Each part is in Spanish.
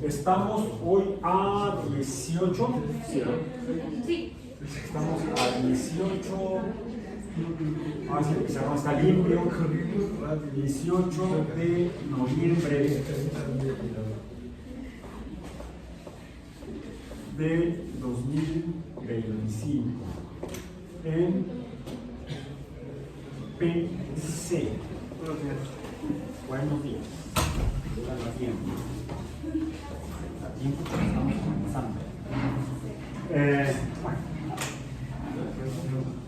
Estamos hoy a 18. ¿Sí? Estamos a 18. Sí, está limpio. 18 de noviembre de 2025 en PC. Buenos días. Estamos comenzando.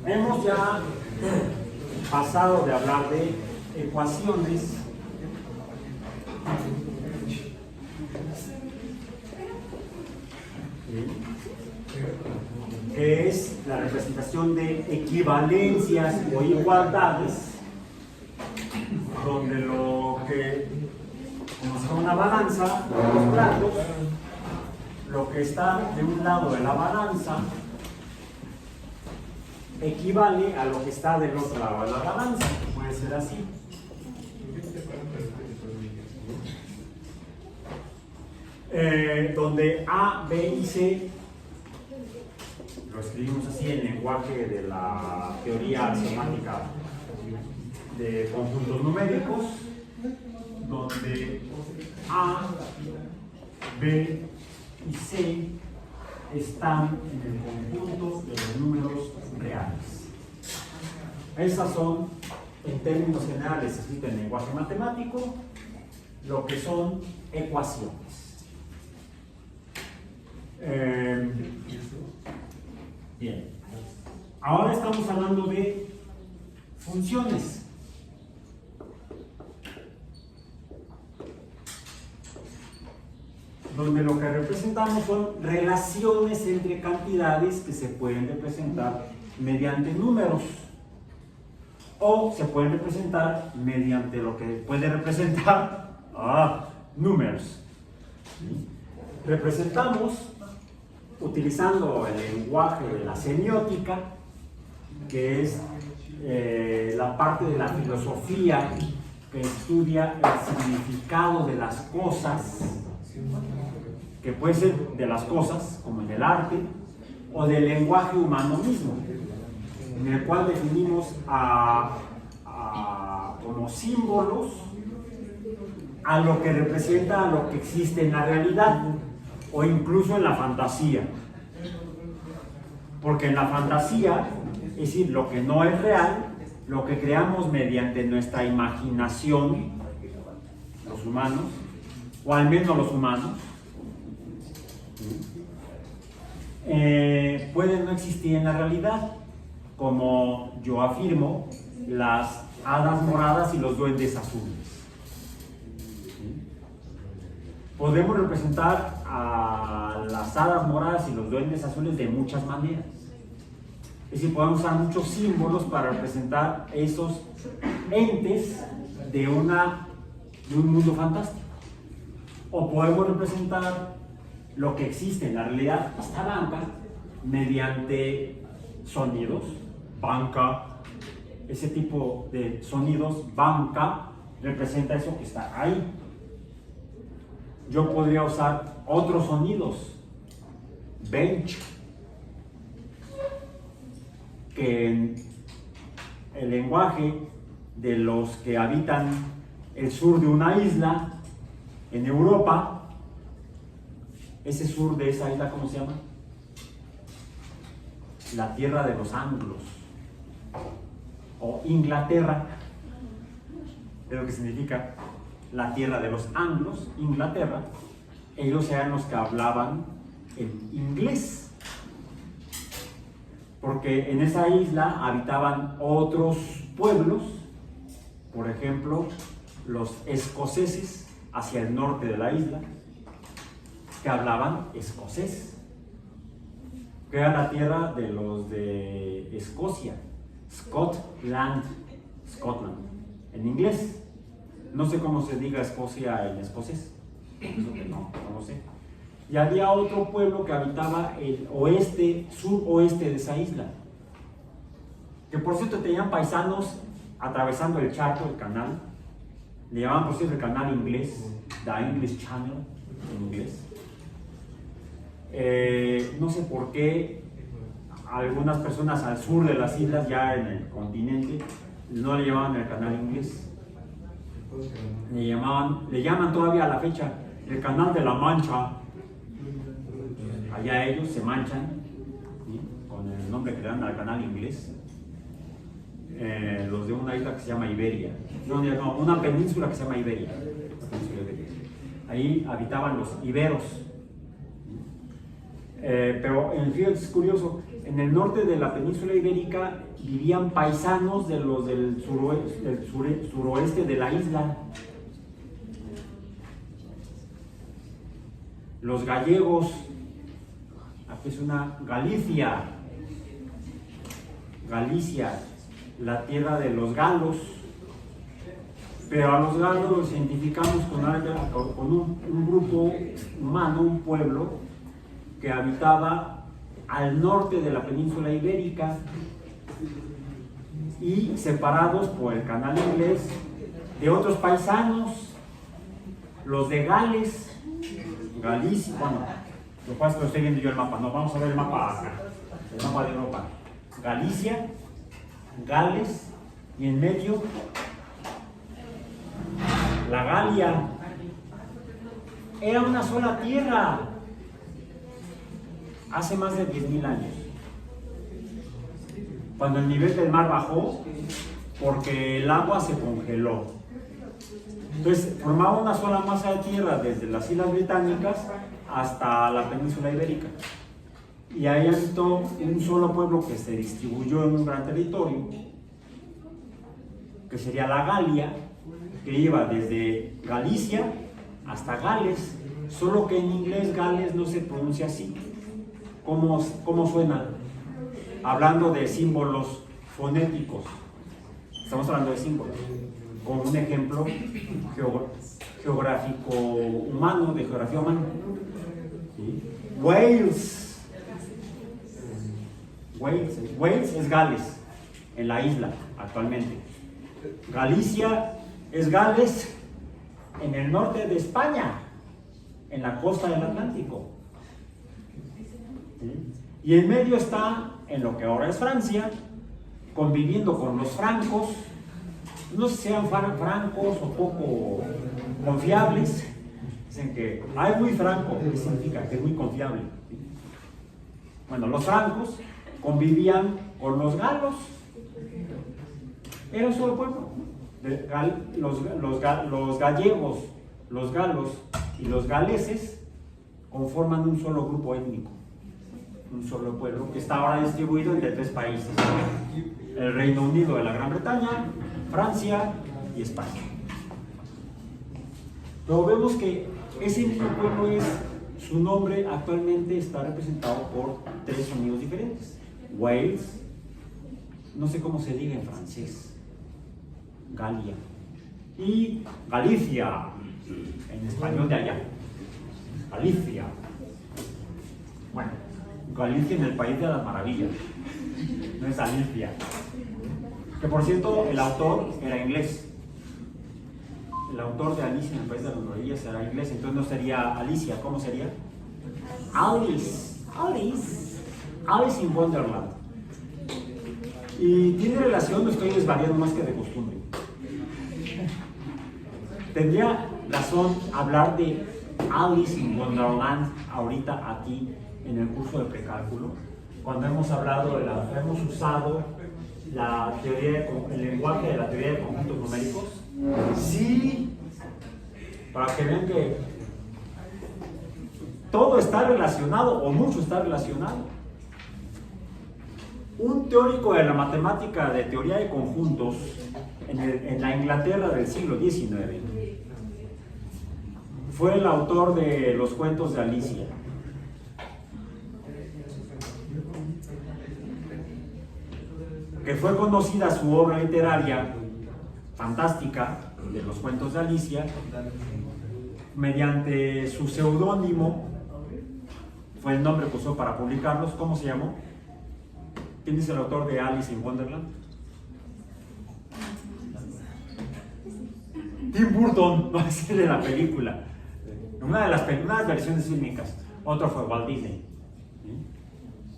Hemos ya pasado de hablar de ecuaciones que es la representación de equivalencias o igualdades, donde lo que, como si fuera una balanza, los platos, lo que está de un lado de la balanza equivale a lo que está del otro lado de la balanza. Puede ser así. Donde A, B y C lo escribimos así en lenguaje de la teoría axiomática de conjuntos numéricos, donde A, B y C están en el conjunto de los números reales. Esas son, en términos generales, escritas en lenguaje matemático, lo que son ecuaciones. Bien, ahora estamos hablando de funciones. Donde lo que representamos son relaciones entre cantidades que se pueden representar mediante números o se pueden representar mediante lo que puede representar números. ¿Sí? Representamos utilizando el lenguaje de la semiótica, que es la parte de la filosofía que estudia el significado de las cosas, que puede ser de las cosas, como en el arte, o del lenguaje humano mismo, en el cual definimos como símbolos a lo que representa a lo que existe en la realidad, o incluso en la fantasía. Porque en la fantasía, es decir, lo que no es real, lo que creamos mediante nuestra imaginación, los humanos, o al menos los humanos, puede no existir en la realidad, como yo afirmo, las hadas moradas y los duendes azules. Podemos representar a las hadas moradas y los duendes azules de muchas maneras. Es decir, podemos usar muchos símbolos para representar esos entes de un mundo fantástico. O podemos representar lo que existe en la realidad, esta banca, mediante sonidos, banca, ese tipo de sonidos, banca, representa eso que está ahí. Yo podría usar otros sonidos, bench, que en el lenguaje de los que habitan el sur de una isla, en Europa, ese sur de esa isla, ¿cómo se llama? La tierra de los anglos, o Inglaterra, es lo que significa la tierra de los anglos, Inglaterra. Ellos eran los que hablaban en inglés, porque en esa isla habitaban otros pueblos, por ejemplo, los escoceses hacia el norte de la isla, que hablaban escocés, que era la tierra de los de Escocia, Scotland, en inglés. No sé cómo se diga Escocia en escocés, eso que no lo sé. Y había otro pueblo que habitaba el oeste, suroeste de esa isla, que por cierto tenían paisanos atravesando el charco, el canal, Le llamaban por cierto el canal inglés, The English Channel en inglés. No sé por qué algunas personas al sur de las islas, ya en el continente, no le llamaban el canal inglés. Le llaman todavía a la fecha el canal de la Mancha. Allá ellos se manchan, ¿sí?, con el nombre que le dan al canal inglés. Los de una isla que se llama Iberia, no, una península que se llama Iberia. Ahí habitaban los iberos. Pero en fin, es curioso, en el norte de la península ibérica vivían paisanos de los del suroeste de la isla. Los gallegos, aquí es una Galicia, la tierra de los galos, pero a los galos los identificamos con un grupo humano, un pueblo que habitaba al norte de la península ibérica y separados por el canal inglés de otros paisanos, los de Gales, Galicia. Bueno, lo que pasa es que estoy viendo yo el mapa, no, vamos a ver el mapa acá, el mapa de Europa. Galicia, Gales, y en medio la Galia. Era una sola tierra hace más de 10.000 años, cuando el nivel del mar bajó porque el agua se congeló. Entonces formaba una sola masa de tierra desde las Islas Británicas hasta la península ibérica, y ahí habitó un solo pueblo que se distribuyó en un gran territorio, que sería la Galia, que iba desde Galicia hasta Gales, solo que en inglés Gales no se pronuncia así. ¿Cómo suena? Hablando de símbolos fonéticos, estamos hablando de símbolos, con un ejemplo geográfico humano, de geografía humana. ¿Sí? Wales es Gales, en la isla actualmente. Galicia es Gales, en el norte de España, en la costa del Atlántico. ¿Sí? Y en medio está, en lo que ahora es Francia, conviviendo con los francos. No sé si sean francos o poco confiables. Dicen que hay muy franco, ¿qué significa? Que es muy confiable. ¿Sí? Bueno, los francos convivían con los galos. Era un solo pueblo. Los gallegos, los galos y los galeses conforman un solo grupo étnico, un solo pueblo que está ahora distribuido entre 3 países: el Reino Unido de la Gran Bretaña, Francia y España. Pero vemos que ese mismo pueblo su nombre actualmente está representado por 3 sonidos diferentes. Wales, no sé cómo se diga en francés, Galia, y Galicia, en español de allá, Galicia. Bueno, Galicia en el país de las maravillas, no es Alicia. Que por cierto, el autor era inglés. El autor de Alicia en el país de las maravillas era inglés, entonces no sería Alicia, ¿cómo sería? Alice in Wonderland. Y tiene relación, no estoy desvariando más que de costumbre. Tendría razón hablar de Alice in Wonderland ahorita aquí en el curso de precálculo, cuando hemos usado la teoría el lenguaje de la teoría de conjuntos numéricos. Sí, para que vean que todo está relacionado, o mucho está relacionado. Un teórico de la matemática de teoría de conjuntos en la Inglaterra del siglo XIX fue el autor de los cuentos de Alicia. Que fue conocida su obra literaria fantástica de los cuentos de Alicia mediante su seudónimo, fue el nombre que usó para publicarlos. ¿Cómo se llamó? ¿Quién es el autor de Alice in Wonderland? Tim Burton, no es de la película. Una de las versiones fílmicas. Otro fue Walt Disney. ¿Sí?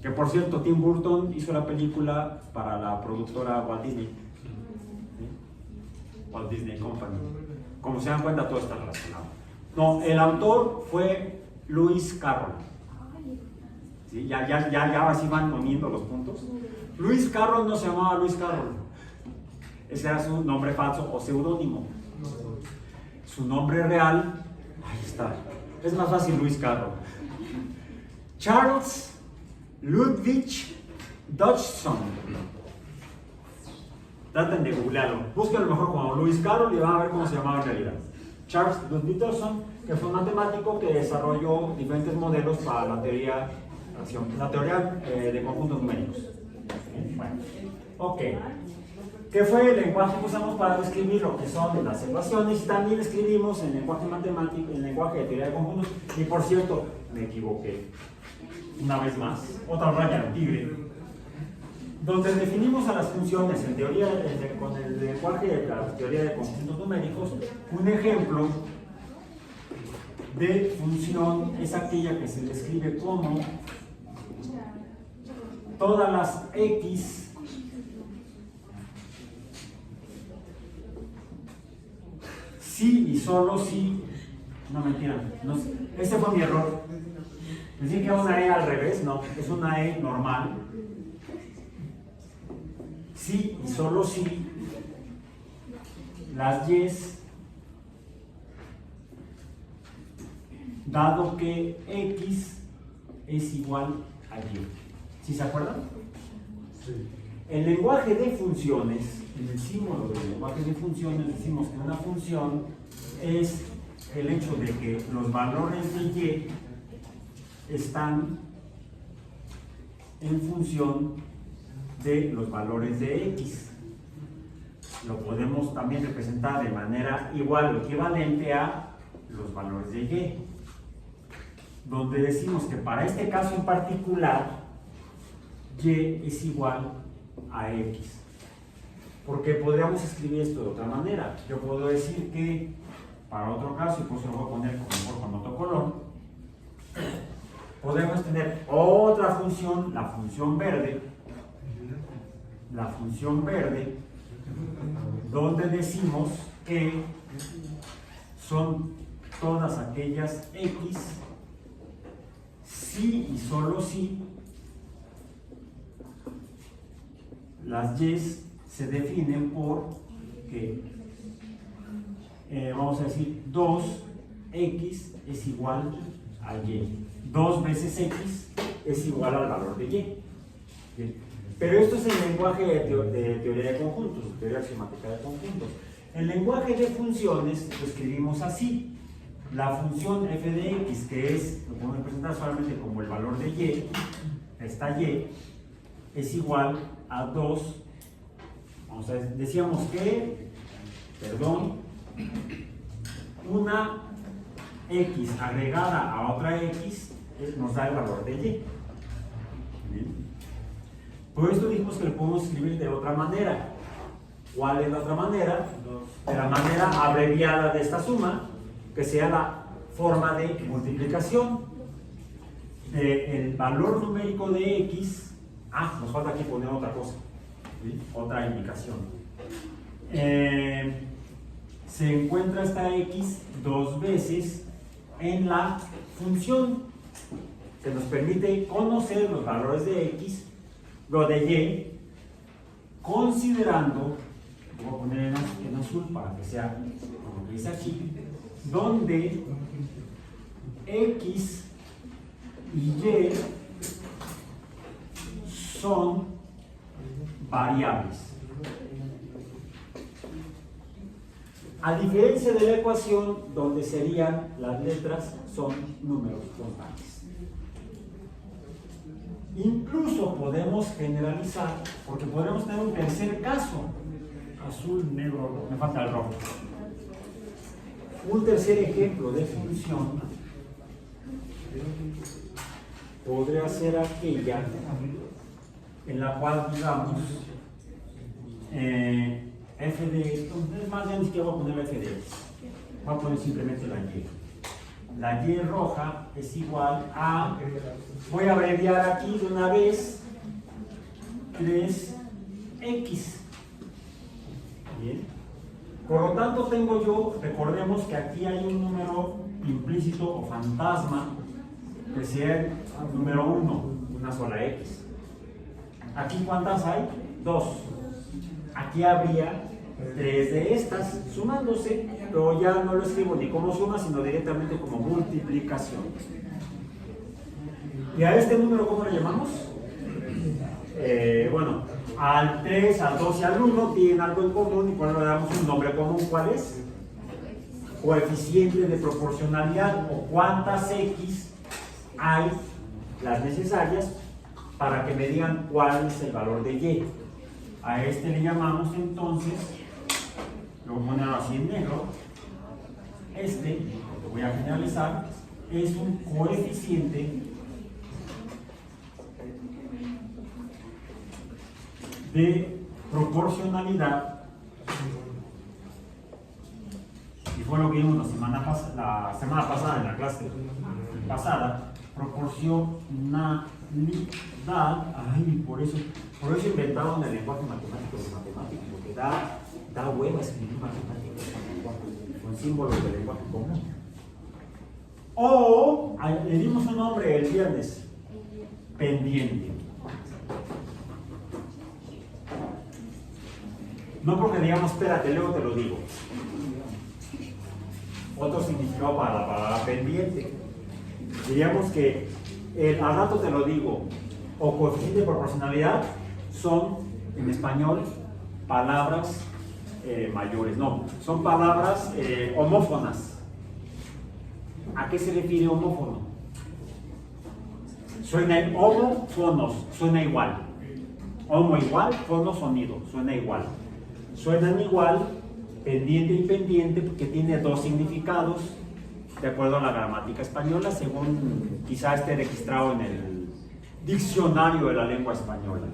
Que por cierto, Tim Burton hizo la película para la productora Walt Disney. ¿Sí? Walt Disney Company. Como se dan cuenta, todo está relacionado. No, el autor fue Lewis Carroll. ¿Sí? Ya así van poniendo los puntos. Lewis Carroll no se llamaba Lewis Carroll. Ese era su nombre falso o seudónimo. Su nombre real, ahí está. Es más fácil, Lewis Carroll. Charles Ludwig Dodgson. Traten de googlearlo. Búsquenlo mejor como Lewis Carroll y van a ver cómo se llamaba en realidad. Charles Ludwig Dodgson, que fue un matemático que desarrolló diferentes modelos para la teoría de conjuntos numéricos. Bueno, ok. ¿Qué fue el lenguaje que usamos para describir lo que son las ecuaciones? Y también escribimos en lenguaje matemático, en lenguaje de teoría de conjuntos. Y por cierto, me equivoqué. Una vez más, otra raya de tigre. Donde definimos a las funciones en teoría, con el lenguaje de la teoría de conjuntos numéricos, un ejemplo de función es aquella que se describe como todas las x si y solo si. No, mentira, no, ese fue mi error. Decir que era una E al revés, no, es una E normal. Si y solo si las y's, dado que x es igual a y. ¿Sí se acuerdan? Sí. El lenguaje de funciones, en el símbolo del lenguaje de funciones, decimos que una función es el hecho de que los valores de y están en función de los valores de x. Lo podemos también representar de manera igual o equivalente a los valores de y, donde decimos que para este caso en particular y es igual a x. Porque podríamos escribir esto de otra manera. Yo puedo decir que para otro caso, y por eso lo voy a poner con otro color, podemos tener otra función, la función verde, donde decimos que son todas aquellas x si y solo si las y se definen por que vamos a decir 2x es igual a y. 2 veces x es igual al valor de y. Bien. Pero esto es el lenguaje de teoría de conjuntos, teoría axiomática de conjuntos. El lenguaje de funciones lo escribimos así. La función f de x, que es, lo podemos representar solamente como el valor de y, esta y, es igual a 2. Vamos a ver, decíamos que, una x agregada a otra x nos da el valor de y. ¿Bien? Por esto dijimos que lo podemos escribir de otra manera. ¿Cuál es la otra manera? De la manera abreviada de esta suma, que sea la forma de multiplicación del valor numérico de x. Nos falta aquí poner otra cosa, ¿sí? Otra indicación. Se encuentra esta x 2 veces en la función, que nos permite conocer los valores de x, lo de y, considerando, voy a poner en azul para que sea como que dice aquí, donde x y y son variables. A diferencia de la ecuación donde serían las letras son números constantes. Incluso podemos generalizar, porque podemos tener un tercer caso, azul, negro, me falta el rojo. Un tercer ejemplo de función podría ser aquella en la cual, digamos, f de esto, es más, ya ni siquiera voy a poner la f de x, voy a poner simplemente la y. La y roja es igual a, voy a abreviar aquí de una vez, 3x. Bien. Por lo tanto tengo yo, recordemos que aquí hay un número implícito o fantasma, que sea el número 1, una sola x. Aquí ¿cuántas hay? 2. Aquí habría 3 de estas sumándose, pero ya no lo escribo ni como suma, sino directamente como multiplicación. ¿Y a este número cómo le llamamos? Bueno, al 3, al 2 y al 1 tienen algo en común y por eso le damos un nombre común. ¿Cuál es? Coeficiente de proporcionalidad, o cuántas x hay, las necesarias, para que me digan cuál es el valor de y. A este le llamamos entonces, lo voy a poner así en negro, este, lo voy a generalizar, es un coeficiente de proporcionalidad, y fue lo que vimos la semana pasada en la clase pasada, proporcionalidad. Ay, por eso inventaron el lenguaje matemático de matemáticos, porque da hueva escribir matemáticas con símbolos del lenguaje común. O le dimos un nombre el viernes, pendiente. No porque digamos, espérate, luego te lo digo. Otro significado para la palabra pendiente. Diríamos que al rato te lo digo, o coeficiente de proporcionalidad son en español palabras mayores, no, son palabras homófonas. ¿A qué se refiere homófono? Suena homófonos, suena igual. Homo igual, fono sonido, suena igual. Suenan igual, pendiente y pendiente, porque tiene dos significados, de acuerdo a la gramática española, según quizá esté registrado en el diccionario de la lengua española.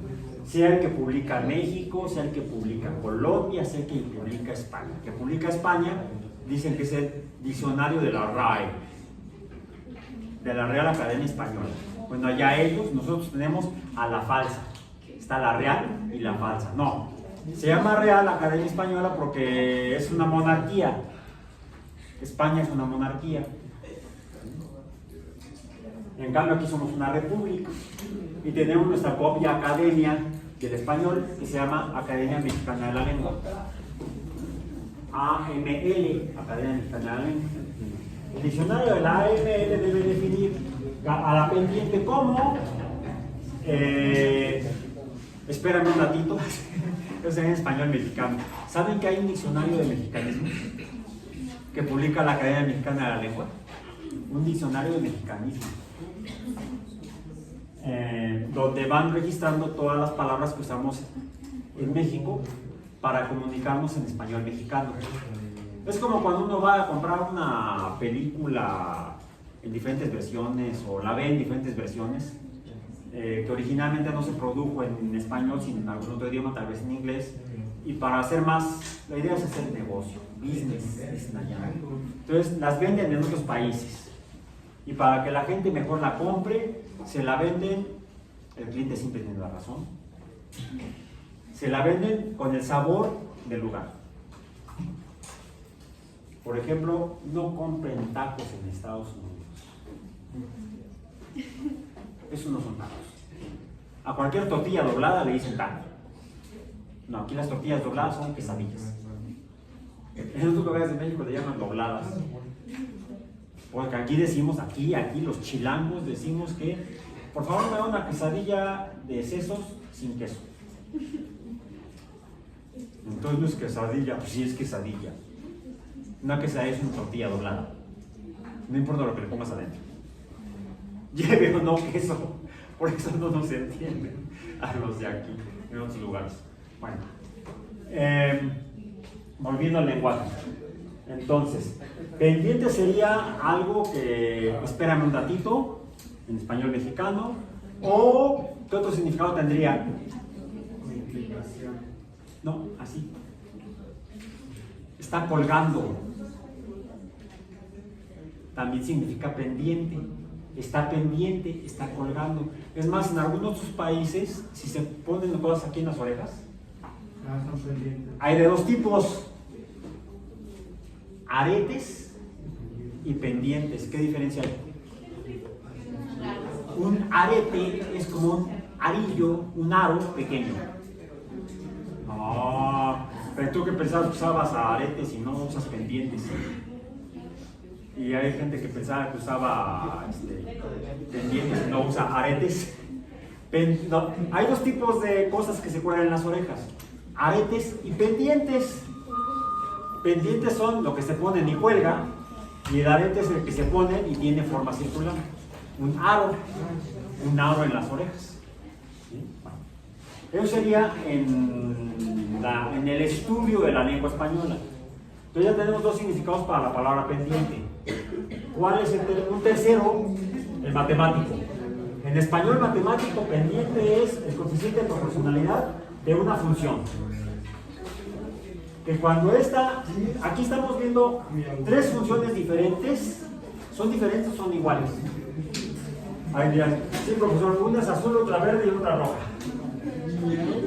Sea el que publica México, sea el que publica Colombia, sea el que publica España. El que publica España, dicen que es el diccionario de la RAE, de la Real Academia Española. Bueno, allá ellos, nosotros tenemos a la falsa. Está la real y la falsa. No, se llama Real Academia Española porque es una monarquía. España es una monarquía. En cambio aquí somos una república y tenemos nuestra propia academia del español que se llama Academia Mexicana de la Lengua. AML, Academia Mexicana de la Lengua. El diccionario de la AML debe definir a la pendiente como espérame un ratito. Es en español mexicano. ¿Saben que hay un diccionario de mexicanismos que publica la Academia Mexicana de la Lengua? Un diccionario de mexicanismo, donde van registrando todas las palabras que usamos en México para comunicarnos en español mexicano. Es como cuando uno va a comprar una película en diferentes versiones o la ve en diferentes versiones, que originalmente no se produjo en español, sino en algún otro idioma, tal vez en inglés, y para hacer más, la idea es hacer negocio, business, entonces las venden en otros países, y para que la gente mejor la compre, se la venden, el cliente siempre tiene la razón, se la venden con el sabor del lugar. Por ejemplo, no compren tacos en Estados Unidos. Esos no son tacos. A cualquier tortilla doblada le dicen taco. No, aquí las tortillas dobladas son quesadillas. En otros lugares de México le llaman dobladas. Porque aquí decimos, aquí los chilangos decimos que, por favor me da una quesadilla de sesos sin queso. Entonces no es quesadilla, pues sí es quesadilla. Una quesadilla es una tortilla doblada. No importa lo que le pongas adentro. Lleve o no queso. Por eso no nos entienden a los de aquí, en otros lugares. Bueno, volviendo al lenguaje. Entonces, pendiente sería algo que, espérame un ratito, en español mexicano, o ¿qué otro significado tendría? No, así. está colgando. También significa pendiente. Está pendiente, está colgando. Es más, en algunos otros países, si se ponen cosas aquí en las orejas, hay de dos tipos: aretes y pendientes. ¿Qué diferencia hay? Un arete es como un arillo, un aro pequeño. No, pero tú que pensabas que usabas aretes y no usas pendientes. Y hay gente que pensaba que usaba pendientes y no usa aretes. No, hay dos tipos de cosas que se cuelgan en las orejas: aretes y pendientes. Pendientes son lo que se ponen y cuelga, y el arete es el que se pone y tiene forma circular. Un aro en las orejas. ¿Sí? Bueno, eso sería en el estudio de la lengua española. Entonces ya tenemos dos significados para la palabra pendiente. ¿Cuál es un tercero? El matemático. En español matemático, pendiente es el coeficiente de proporcionalidad de una función. Que cuando aquí estamos viendo tres funciones diferentes. ¿Son diferentes o son iguales? Ahí dirán, sí, profesor, una es azul, otra verde y otra roja.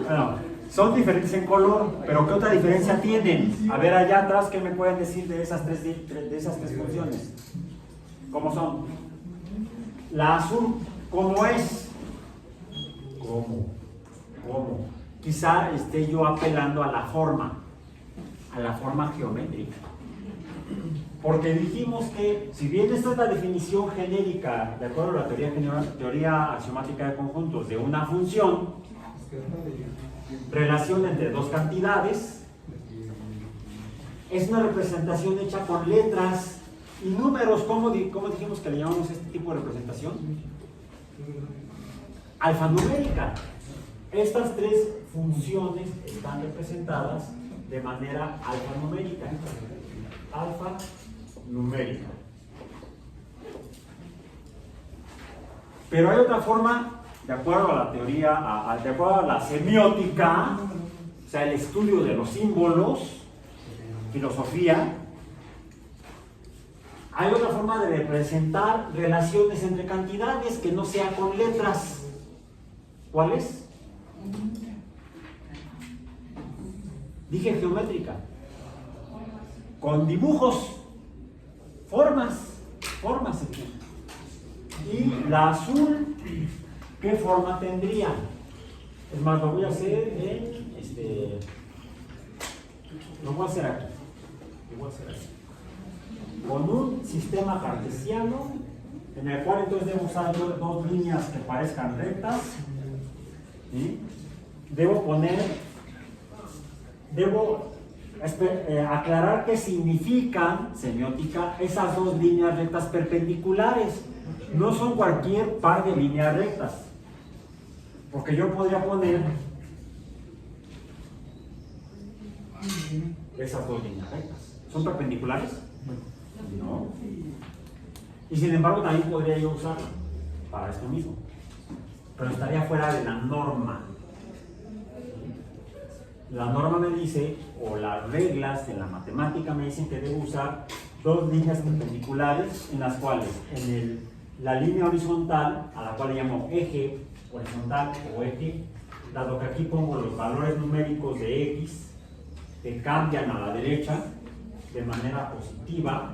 Bueno, son diferentes en color, pero ¿qué otra diferencia tienen? A ver, allá atrás, ¿qué me pueden decir de esas tres funciones? ¿Cómo son? La azul, ¿cómo es? ¿Cómo? Quizá esté yo apelando a la forma geométrica. Porque dijimos que, si bien esta es la definición genérica, de acuerdo a la teoría axiomática de conjuntos, de una función, relación entre dos cantidades, es una representación hecha con letras y números. ¿Cómo dijimos que le llamamos este tipo de representación? Alfanumérica. Estas tres funciones están representadas de manera alfanumérica. Alfanumérica. Pero hay otra forma, de acuerdo a la teoría, de acuerdo a la semiótica, o sea, el estudio de los símbolos, filosofía. Hay otra forma de representar relaciones entre cantidades que no sea con letras. ¿Cuál es? Dije geométrica. Con dibujos, formas. Y la azul, ¿qué forma tendría? Es más, lo voy a hacer lo voy a hacer aquí. Con un sistema cartesiano, en el cual entonces debo usar dos líneas que parezcan rectas. ¿Sí? Debo aclarar qué significan, semiótica, esas dos líneas rectas perpendiculares. No son cualquier par de líneas rectas, porque yo podría poner esas dos líneas rectas. ¿Son perpendiculares? No. Y sin embargo también podría yo usarla para esto mismo, pero estaría fuera de la norma. La norma me dice, o las reglas de la matemática me dicen que debo usar dos líneas perpendiculares, en las cuales la línea horizontal, a la cual le llamo eje horizontal o eje, dado que aquí pongo los valores numéricos de x que cambian a la derecha de manera positiva,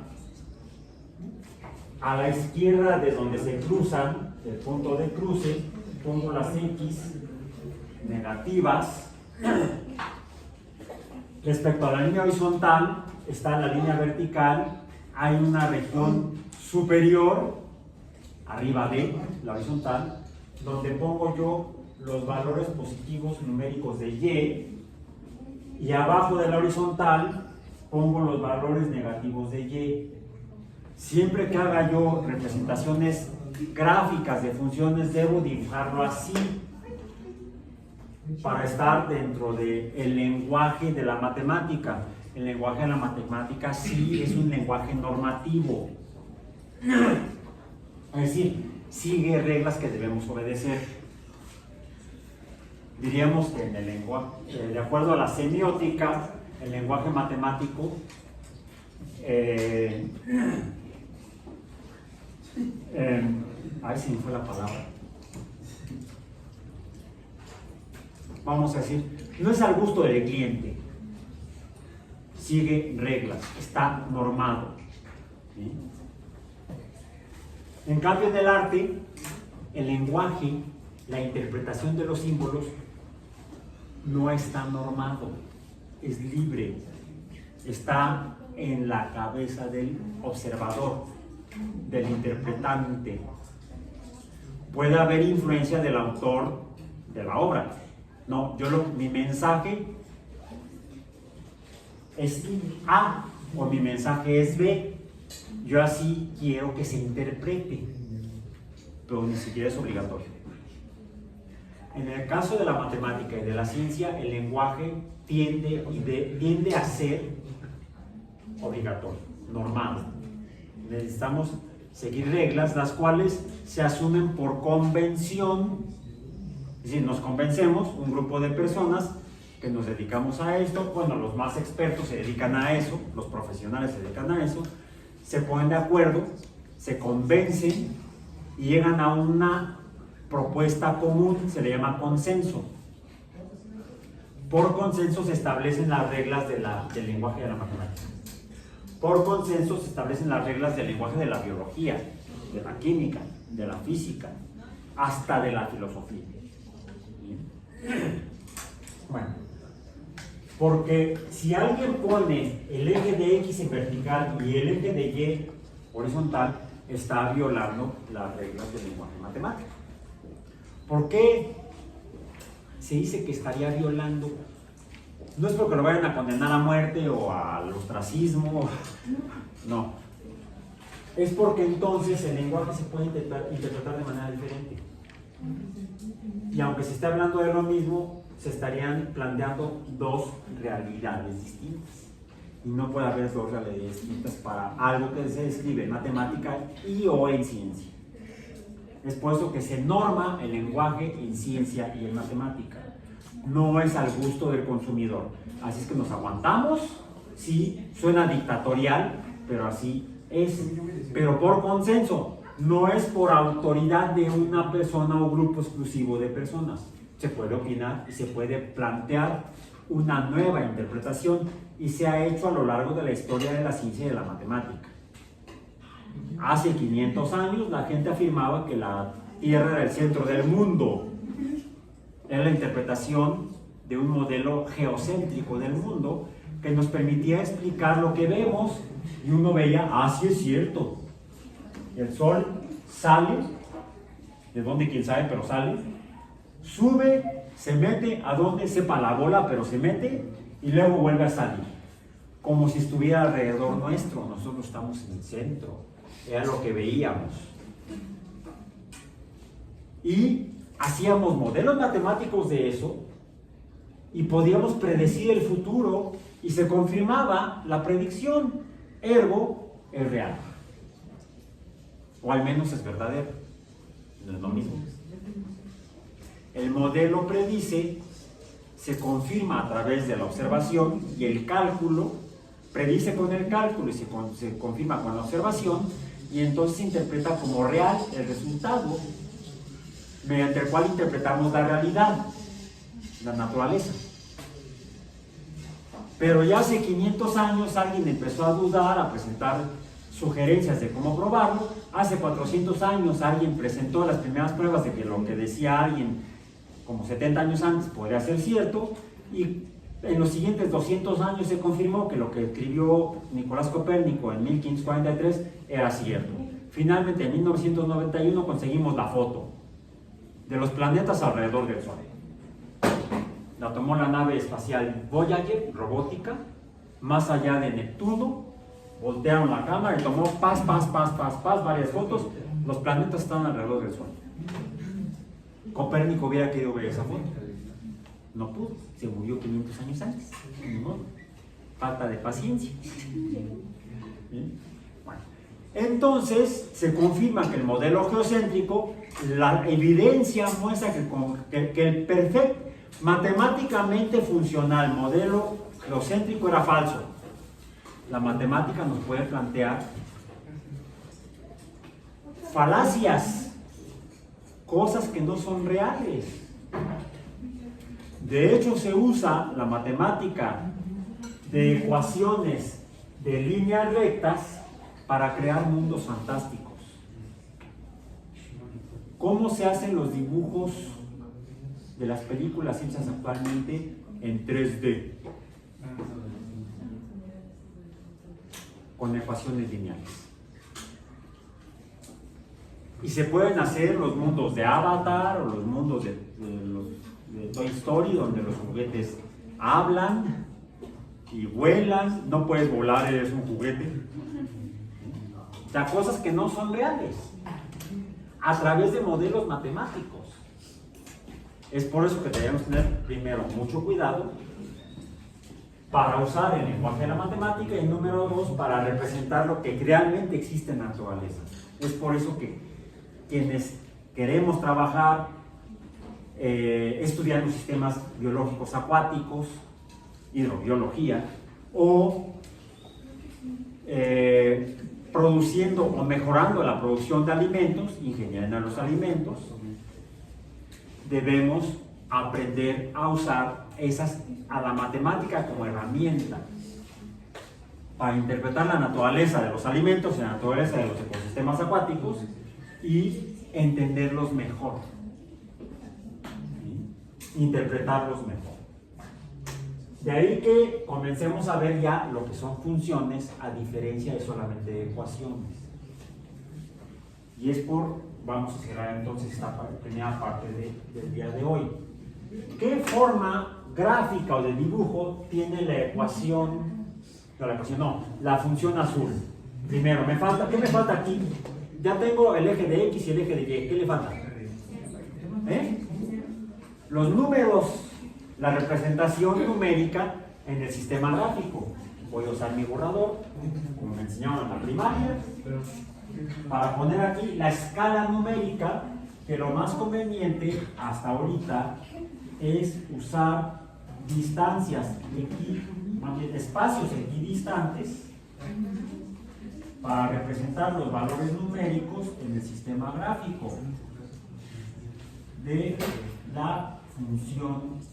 a la izquierda de donde se cruzan, el punto de cruce, pongo las x negativas. Respecto a la línea horizontal, está la línea vertical, hay una región superior, arriba de la horizontal, donde pongo yo los valores positivos numéricos de y abajo de la horizontal pongo los valores negativos de y. Siempre que haga yo representaciones gráficas de funciones, debo dibujarlo así, para estar dentro del lenguaje de la matemática. El lenguaje de la matemática sí es un lenguaje normativo, es decir, sigue reglas que debemos obedecer. Diríamos que en el lenguaje, de acuerdo a la semiótica, el lenguaje matemático ahí se me fue la palabra. Vamos a decir, no es al gusto del cliente, sigue reglas, está normado. ¿Sí? En cambio, en el arte, el lenguaje, la interpretación de los símbolos no está normado, es libre, está en la cabeza del observador, del interpretante. Puede haber influencia del autor de la obra. No, mi mensaje es A o mi mensaje es B. Yo así quiero que se interprete, pero ni siquiera es obligatorio. En el caso de la matemática y de la ciencia, el lenguaje tiende a ser obligatorio, normado. Necesitamos seguir reglas, las cuales se asumen por convención. Es decir, nos convencemos, un grupo de personas que nos dedicamos a esto, bueno, los más expertos se dedican a eso, los profesionales se dedican a eso, se ponen de acuerdo, se convencen y llegan a una propuesta común, se le llama consenso. Por consenso se establecen las reglas del lenguaje de la matemática. Por consenso se establecen las reglas del lenguaje de la biología, de la química, de la física, hasta de la filosofía. Bueno, porque si alguien pone el eje de X en vertical y el eje de Y horizontal, está violando las reglas del lenguaje matemático. ¿Por qué se dice que estaría violando? No es porque lo vayan a condenar a muerte o al ostracismo, no. Es porque entonces el lenguaje se puede interpretar de manera diferente. Y aunque se esté hablando de lo mismo, se estarían planteando dos realidades distintas. Y no puede haber dos realidades distintas para algo que se describe en matemática y o en ciencia. Es por eso que se norma el lenguaje en ciencia y en matemática. No es al gusto del consumidor. Así es que nos aguantamos. Sí, suena dictatorial, pero así es. Pero por consenso, no es por autoridad de una persona o grupo exclusivo de personas. Se puede opinar y se puede plantear una nueva interpretación y se ha hecho a lo largo de la historia de la ciencia y de la matemática. Hace 500 años la gente afirmaba que la Tierra era el centro del mundo. Era la interpretación de un modelo geocéntrico del mundo que nos permitía explicar lo que vemos y uno veía, sí es cierto. El sol sale, de dónde quién sabe, pero sale, sube, se mete a donde sepa la bola, pero se mete y luego vuelve a salir. Como si estuviera alrededor nuestro, nosotros estamos en el centro. Era lo que veíamos. Y hacíamos modelos matemáticos de eso y podíamos predecir el futuro y se confirmaba la predicción. Ergo, es real. O al menos es verdadero. No es lo mismo. El modelo predice, se confirma a través de la observación y el cálculo, predice con el cálculo y se confirma con la observación, y entonces se interpreta como real el resultado, mediante el cual interpretamos la realidad, la naturaleza. Pero ya hace 500 años alguien empezó a dudar, a presentar sugerencias de cómo probarlo. Hace 400 años alguien presentó las primeras pruebas de que lo que decía alguien como 70 años antes podría ser cierto, y en los siguientes 200 años se confirmó que lo que escribió Nicolás Copérnico en 1543 era cierto. Finalmente en 1991 conseguimos la foto de los planetas alrededor del Sol. La tomó la nave espacial Voyager, robótica, más allá de Neptuno. Voltearon la cámara y tomó varias fotos. Los planetas están alrededor del Sol. Copérnico hubiera querido ver esa foto. No pudo, se murió 500 años antes. ¿No? Falta de paciencia. Bueno, entonces se confirma que el modelo geocéntrico, la evidencia muestra que el perfecto, matemáticamente funcional modelo lo céntrico era falso. La matemática nos puede plantear falacias, cosas que no son reales. De hecho, se usa la matemática de ecuaciones de líneas rectas para crear mundos fantásticos. ¿Cómo se hacen los dibujos de las películas hechas actualmente en 3D? Con ecuaciones lineales. Y se pueden hacer los mundos de Avatar o los mundos de Toy Story, donde los juguetes hablan y vuelan. No puedes volar, eres un juguete. O sea, cosas que no son reales, a través de modelos matemáticos. Es por eso que debemos tener primero mucho cuidado para usar el lenguaje de la matemática, y número 2, para representar lo que realmente existe en la naturaleza. Es por eso que quienes queremos trabajar estudiando sistemas biológicos acuáticos, hidrobiología, o produciendo o mejorando la producción de alimentos, ingeniería de los alimentos, debemos aprender a usar a la matemática como herramienta para interpretar la naturaleza de los alimentos y la naturaleza de los ecosistemas acuáticos y entenderlos mejor, interpretarlos mejor. De ahí que comencemos a ver ya lo que son funciones, a diferencia de solamente ecuaciones. Y vamos a cerrar entonces esta primera parte del día de hoy. ¿Qué forma gráfica o de dibujo tiene la función azul? Primero, ¿qué me falta aquí? Ya tengo el eje de X y el eje de Y. ¿Qué le falta? Los números, la representación numérica en el sistema gráfico. Voy a usar mi borrador, como me enseñaron en la primaria, para poner aquí la escala numérica, que lo más conveniente hasta ahorita es usar espacios equidistantes para representar los valores numéricos en el sistema gráfico de la función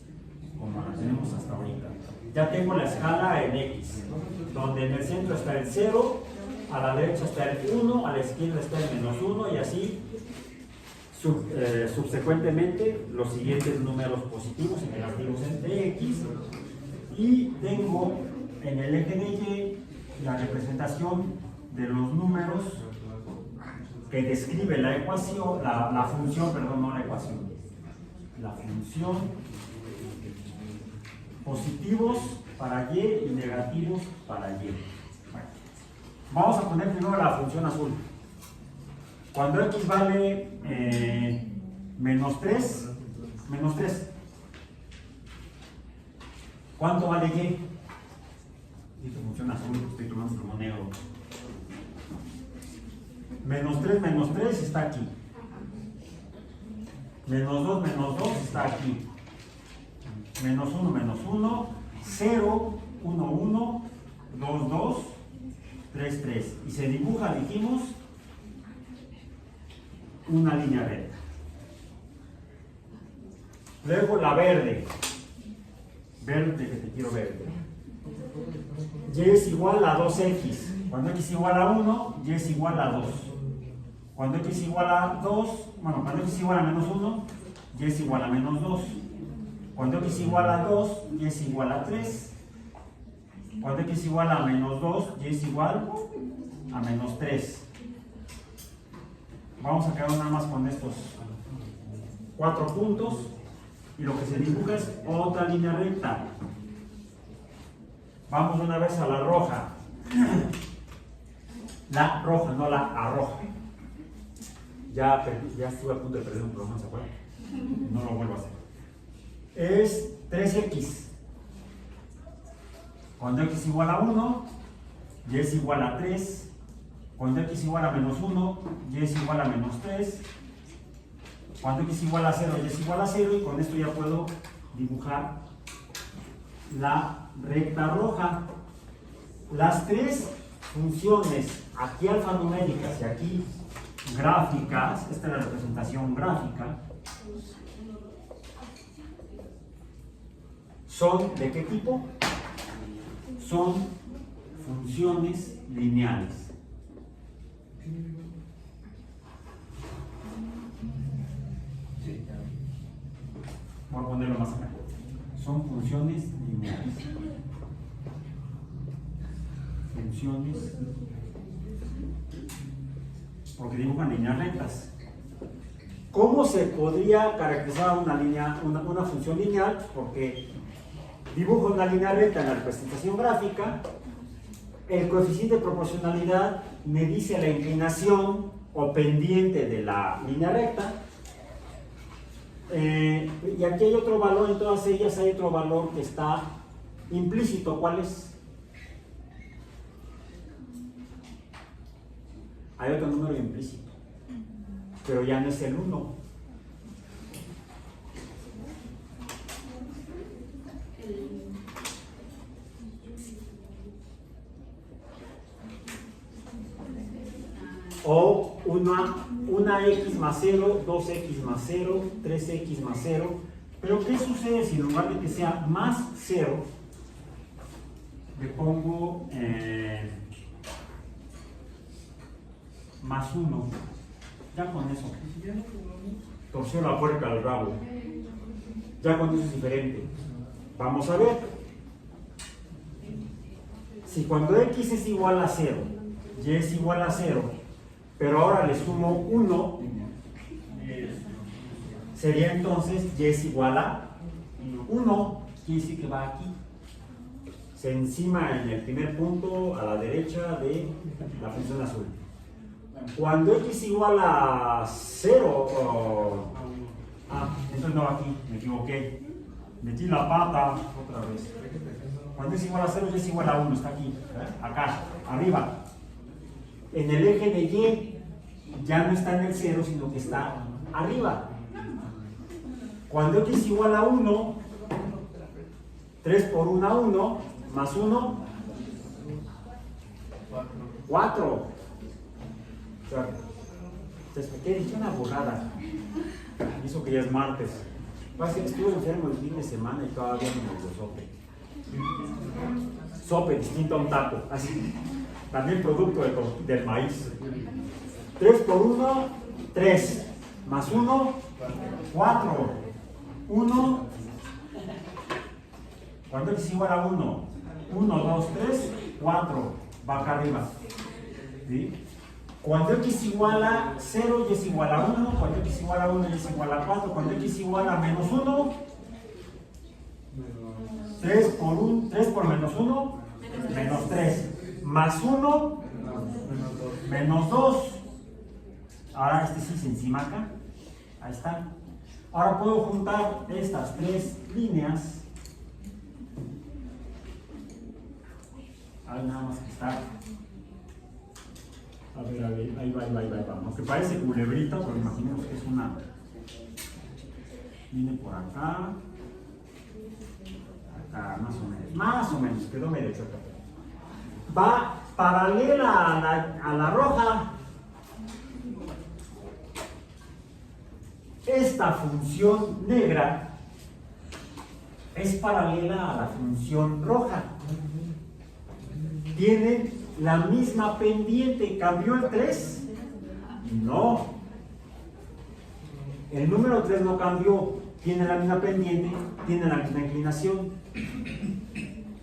como la tenemos hasta ahorita. Ya tengo la escala en X, donde en el centro está el 0, a la derecha está el 1, a la izquierda está el -1, y así subsecuentemente los siguientes números positivos y negativos de X. Y tengo en el eje de Y la representación de los números que describe la ecuación, la función positivos para Y y negativos para Y. Vamos a poner primero la función azul. Cuando X vale -3, ¿cuánto vale Y? Dice función azul, estoy tomando como negro. -3 está aquí. -2 está aquí. -1, 0, 1, 1, 2, 2, 3, 3. Y se dibuja, dijimos, una línea recta. Luego la verde. Verde, que te quiero verde. Y es igual a 2X. Cuando X igual a 1, Y es igual a 2. Cuando X igual a 2, cuando X igual a -1, Y es igual a -2. Cuando X igual a 2, Y es igual a 3. Cuando X igual a -2, Y es igual a -3. Vamos a quedar nada más con estos 4 puntos. Y lo que se dibuja es otra línea recta. Vamos una vez a la roja. La roja, no la arroja. Ya estuve a punto de perder un programa, ¿se acuerdan? No lo vuelvo a hacer. Es 3X. Cuando X igual a 1, Y es igual a 3. Cuando X igual a -1, Y es igual a -3. Cuando X igual a 0, Y es igual a 0. Y con esto ya puedo dibujar la recta roja. Las tres funciones, aquí alfanuméricas y aquí gráficas, esta es la representación gráfica, ¿son de qué tipo? Son funciones lineales. Voy a ponerlo más acá. Son funciones lineales. Funciones, porque dibujan líneas rectas. ¿Cómo se podría caracterizar una línea, una función lineal? Porque dibujo una línea recta en la representación gráfica, el coeficiente de proporcionalidad me dice la inclinación o pendiente de la línea recta, y aquí hay otro valor, en todas ellas hay otro valor que está implícito. ¿Cuál es? Hay otro número implícito, pero ya no es el 1. O una x más 0, 2x más 0, 3x más 0. Pero ¿qué sucede si en lugar de que sea más 0, le pongo más 1? Ya con eso. Torció la puerca al rabo. Ya con eso es diferente. Vamos a ver. Si cuando x es igual a 0, y es igual a 0, pero ahora le sumo 1, sería entonces y es igual a 1. Quiere decir que va aquí. Se encima en el primer punto a la derecha de la función azul. Cuando x es igual a 0, entonces no, aquí me equivoqué, metí la pata otra vez. Cuando es igual a 0 y es igual a 1, está aquí, acá, arriba. En el eje de y ya no está en el 0, sino que está arriba. Cuando x es igual a 1, 3 por 1, 1, más 1, 4. ¿Qué dije? Una burrada. Hizo que ya es martes. Estuve enfermo el fin de semana y todavía me dio sope. Sope distinto a un taco. Así. También producto del maíz. 3 por 1, 3. Más 1, 4. 1. Cuando x es igual a 1, 1, 2, 3, 4. Va acá arriba. ¿Sí? Cuando x es igual a 0 y es igual a 1, cuando x es igual a 1 y es igual a 4, cuando x es igual a menos 1, 3 por menos 1, menos 3, más 1, menos 2. Ahora este sí es encima acá, ahí está. Ahora puedo juntar estas tres líneas. Hay nada más que estar. A ver, ahí va. Aunque parece culebrita, pero imaginemos que es una. Viene por acá. Acá, más o menos, quedó medio choca. Va paralela a la roja. Esta función negra es paralela a la función roja. Tienen la misma pendiente. ¿Cambió el 3? No. El número 3 no cambió. Tiene la misma pendiente, tiene la misma inclinación.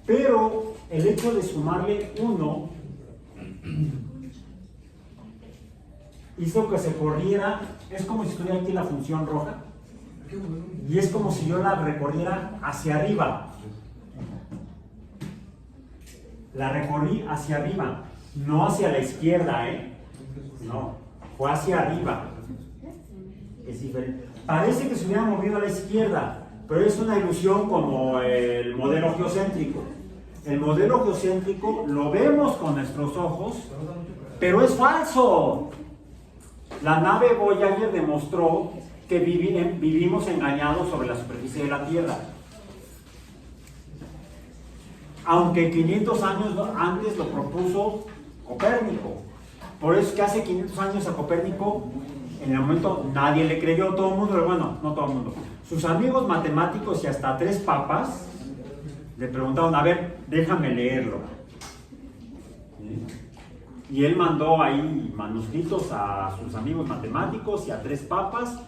Pero el hecho de sumarle 1 hizo que se corriera. Es como si estuviera aquí la función roja. Y es como si yo la recorriera hacia arriba. La recorrí hacia arriba, no hacia la izquierda, no, fue hacia arriba. Es diferente. Parece que se hubiera movido a la izquierda, pero es una ilusión como el modelo geocéntrico. El modelo geocéntrico lo vemos con nuestros ojos, pero es falso. La nave Voyager demostró que vivimos engañados sobre la superficie de la Tierra. aunque 500 años antes lo propuso Copérnico. Por eso es que hace 500 años a Copérnico, en el momento nadie le creyó, todo el mundo, bueno, no todo el mundo, sus amigos matemáticos y hasta 3 papas le preguntaron, a ver, déjame leerlo. Y él mandó ahí manuscritos a sus amigos matemáticos y a 3 papas.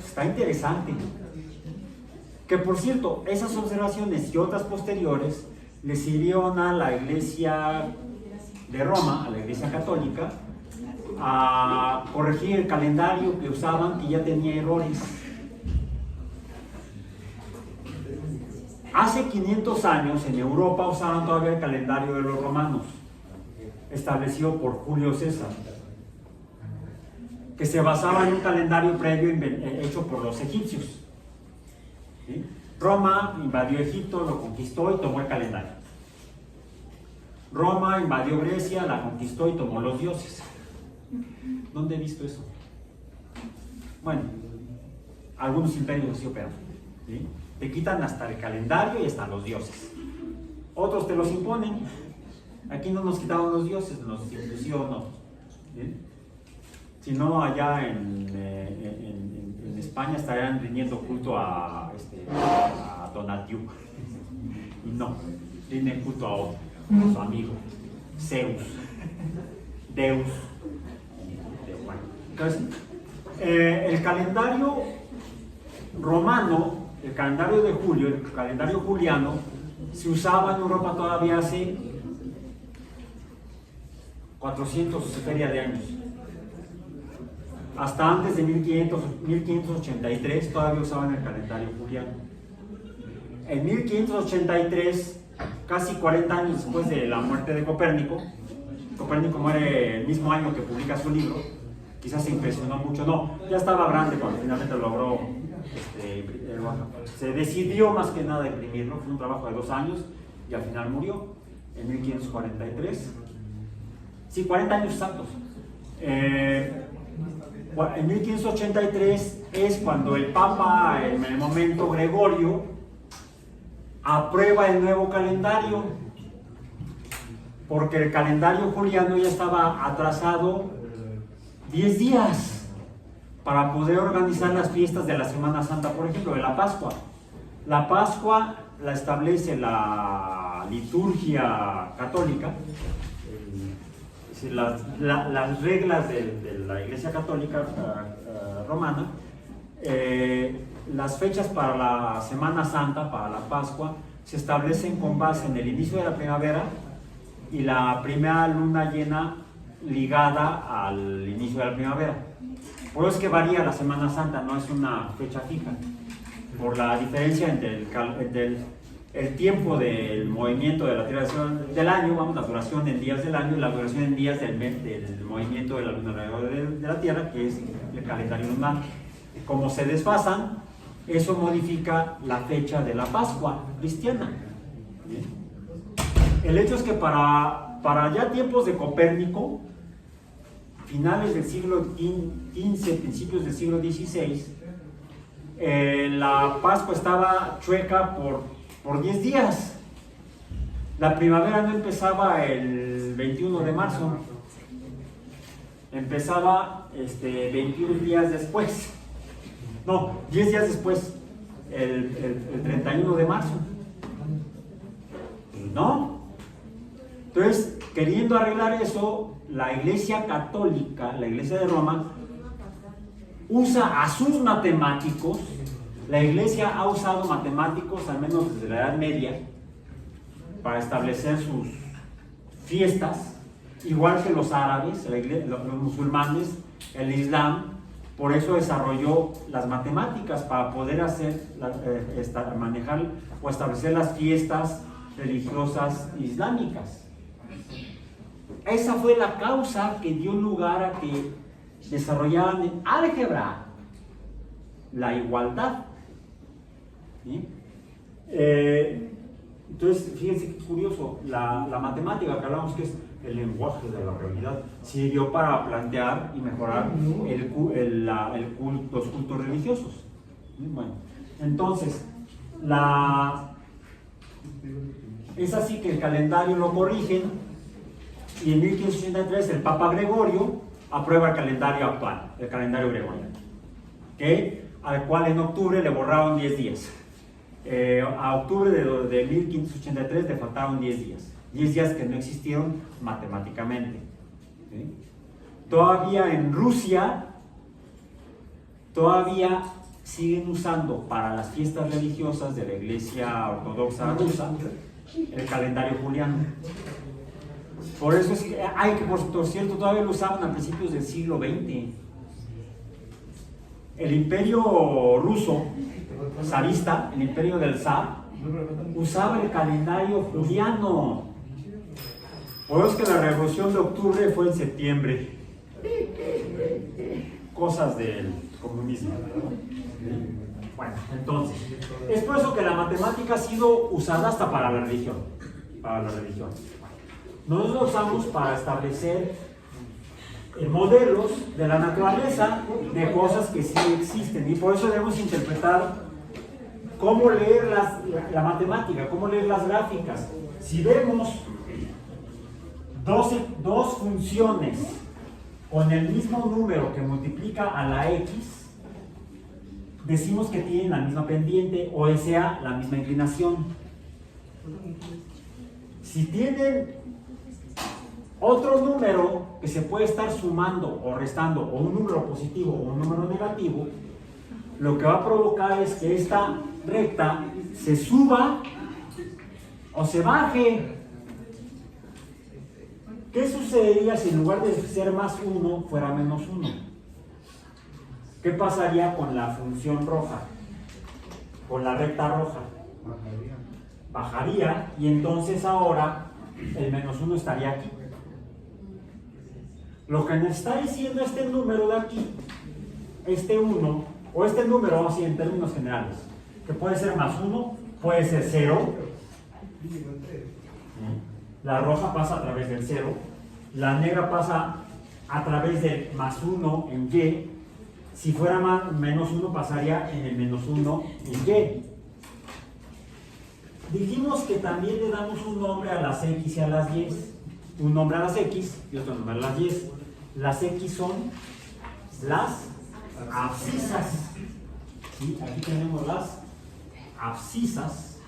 Está interesante. Que por cierto, esas observaciones y otras posteriores le sirvieron a la Iglesia de Roma, a la Iglesia Católica, a corregir el calendario que usaban, que ya tenía errores. Hace 500 años en Europa usaban todavía el calendario de los romanos, establecido por Julio César, que se basaba en un calendario previo hecho por los egipcios. ¿Sí? Roma invadió Egipto, lo conquistó y tomó el calendario. Roma invadió Grecia, la conquistó y tomó los dioses. ¿Dónde he visto eso? Bueno, algunos imperios así operan. ¿Sí? Te quitan hasta el calendario y hasta los dioses. Otros te los imponen. Aquí no nos quitaron los dioses, nos impusieron otros. ¿Sí? Si no, allá en España estarían rindiendo culto a Tonatiuh. Y no, rinden culto a otro, a su amigo, Zeus, Deus. Bueno, entonces, el calendario romano, el calendario de Julio, el calendario juliano, se usaba en Europa todavía hace 400 feria de años. Hasta antes de 1583 todavía usaban el calendario juliano. En 1583, casi 40 años después de la muerte de Copérnico, Copérnico muere el mismo año que publica su libro, quizás se impresionó mucho, no, ya estaba grande cuando finalmente logró, se decidió más que nada imprimirlo, fue un trabajo de 2 años y al final murió en 1543. Sí, 40 años exactos. En 1583 es cuando el Papa, en el momento Gregorio, aprueba el nuevo calendario, porque el calendario juliano ya estaba atrasado 10 días para poder organizar las fiestas de la Semana Santa, por ejemplo, de la Pascua. La Pascua la establece la liturgia católica, las reglas de la Iglesia Católica romana. Las fechas para la Semana Santa, para la Pascua, se establecen con base en el inicio de la primavera y la primera luna llena ligada al inicio de la primavera. Por eso es que varía la Semana Santa, no es una fecha fija, por la diferencia entre el tiempo del movimiento de la Tierra del año, vamos, la duración en días del año y la duración en días del movimiento de la luna alrededor de la Tierra, que es el calendario lunar. Como se desfasan, eso modifica la fecha de la Pascua cristiana. ¿Bien? El hecho es que para ya tiempos de Copérnico, finales del siglo XV, principios del siglo XVI, la Pascua estaba chueca por 10 días. La primavera no empezaba el 21 de marzo, empezaba 21 días después. No, 10 días después, el 31 de marzo. ¿No? Entonces, queriendo arreglar eso, la Iglesia Católica, la Iglesia de Roma, usa a sus matemáticos. La Iglesia ha usado matemáticos, al menos desde la Edad Media, para establecer sus fiestas, igual que los árabes, los musulmanes, el Islam. Por eso desarrolló las matemáticas para poder manejar o establecer las fiestas religiosas islámicas. Esa fue la causa que dio lugar a que desarrollaran en álgebra la igualdad. ¿Sí? Entonces, fíjense qué curioso, la matemática que hablamos, que es el lenguaje de la realidad, sirvió para plantear y mejorar los cultos religiosos. Bueno, entonces, Es así que el calendario lo corrigen y en 1583 el Papa Gregorio aprueba el calendario actual, el calendario gregoriano, ¿okay? Al cual en octubre le borraron 10 días. A octubre de 1583 le faltaron 10 días. 10 días que no existieron matemáticamente. ¿Okay? Todavía en Rusia, todavía siguen usando para las fiestas religiosas de la Iglesia Ortodoxa rusa el calendario juliano. Por eso es que hay que, por cierto, todavía lo usaban a principios del siglo XX. El imperio ruso zarista, el imperio del zar, usaba el calendario juliano. Por eso es que la revolución de octubre fue en septiembre. Cosas del comunismo. Bueno, entonces, es por eso que la matemática ha sido usada hasta para la religión. Para la religión. Nosotros lo usamos para establecer modelos de la naturaleza de cosas que sí existen, y por eso debemos interpretar cómo leer la matemática, cómo leer las gráficas. Si vemos dos funciones con el mismo número que multiplica a la x, decimos que tienen la misma pendiente, o sea, la misma inclinación. Si tienen otro número que se puede estar sumando o restando, o un número positivo o un número negativo, lo que va a provocar es que esta recta se suba o se baje. ¿Qué sucedería si en lugar de ser más 1 fuera menos 1? ¿Qué pasaría con la función roja? Con la recta roja. Bajaría, y entonces ahora el menos 1 estaría aquí. Lo que nos está diciendo este número de aquí, este 1, o este número así en términos generales, que puede ser más 1, puede ser 0. La roja pasa a través del 0, la negra pasa a través del más 1 en Y. Si fuera menos 1, pasaría en el menos 1 en Y. Dijimos que también le damos un nombre a las X y a las Y. Un nombre a las X y otro nombre a las Y. Las X son las abscisas. ¿Sí? Aquí tenemos las abscisas.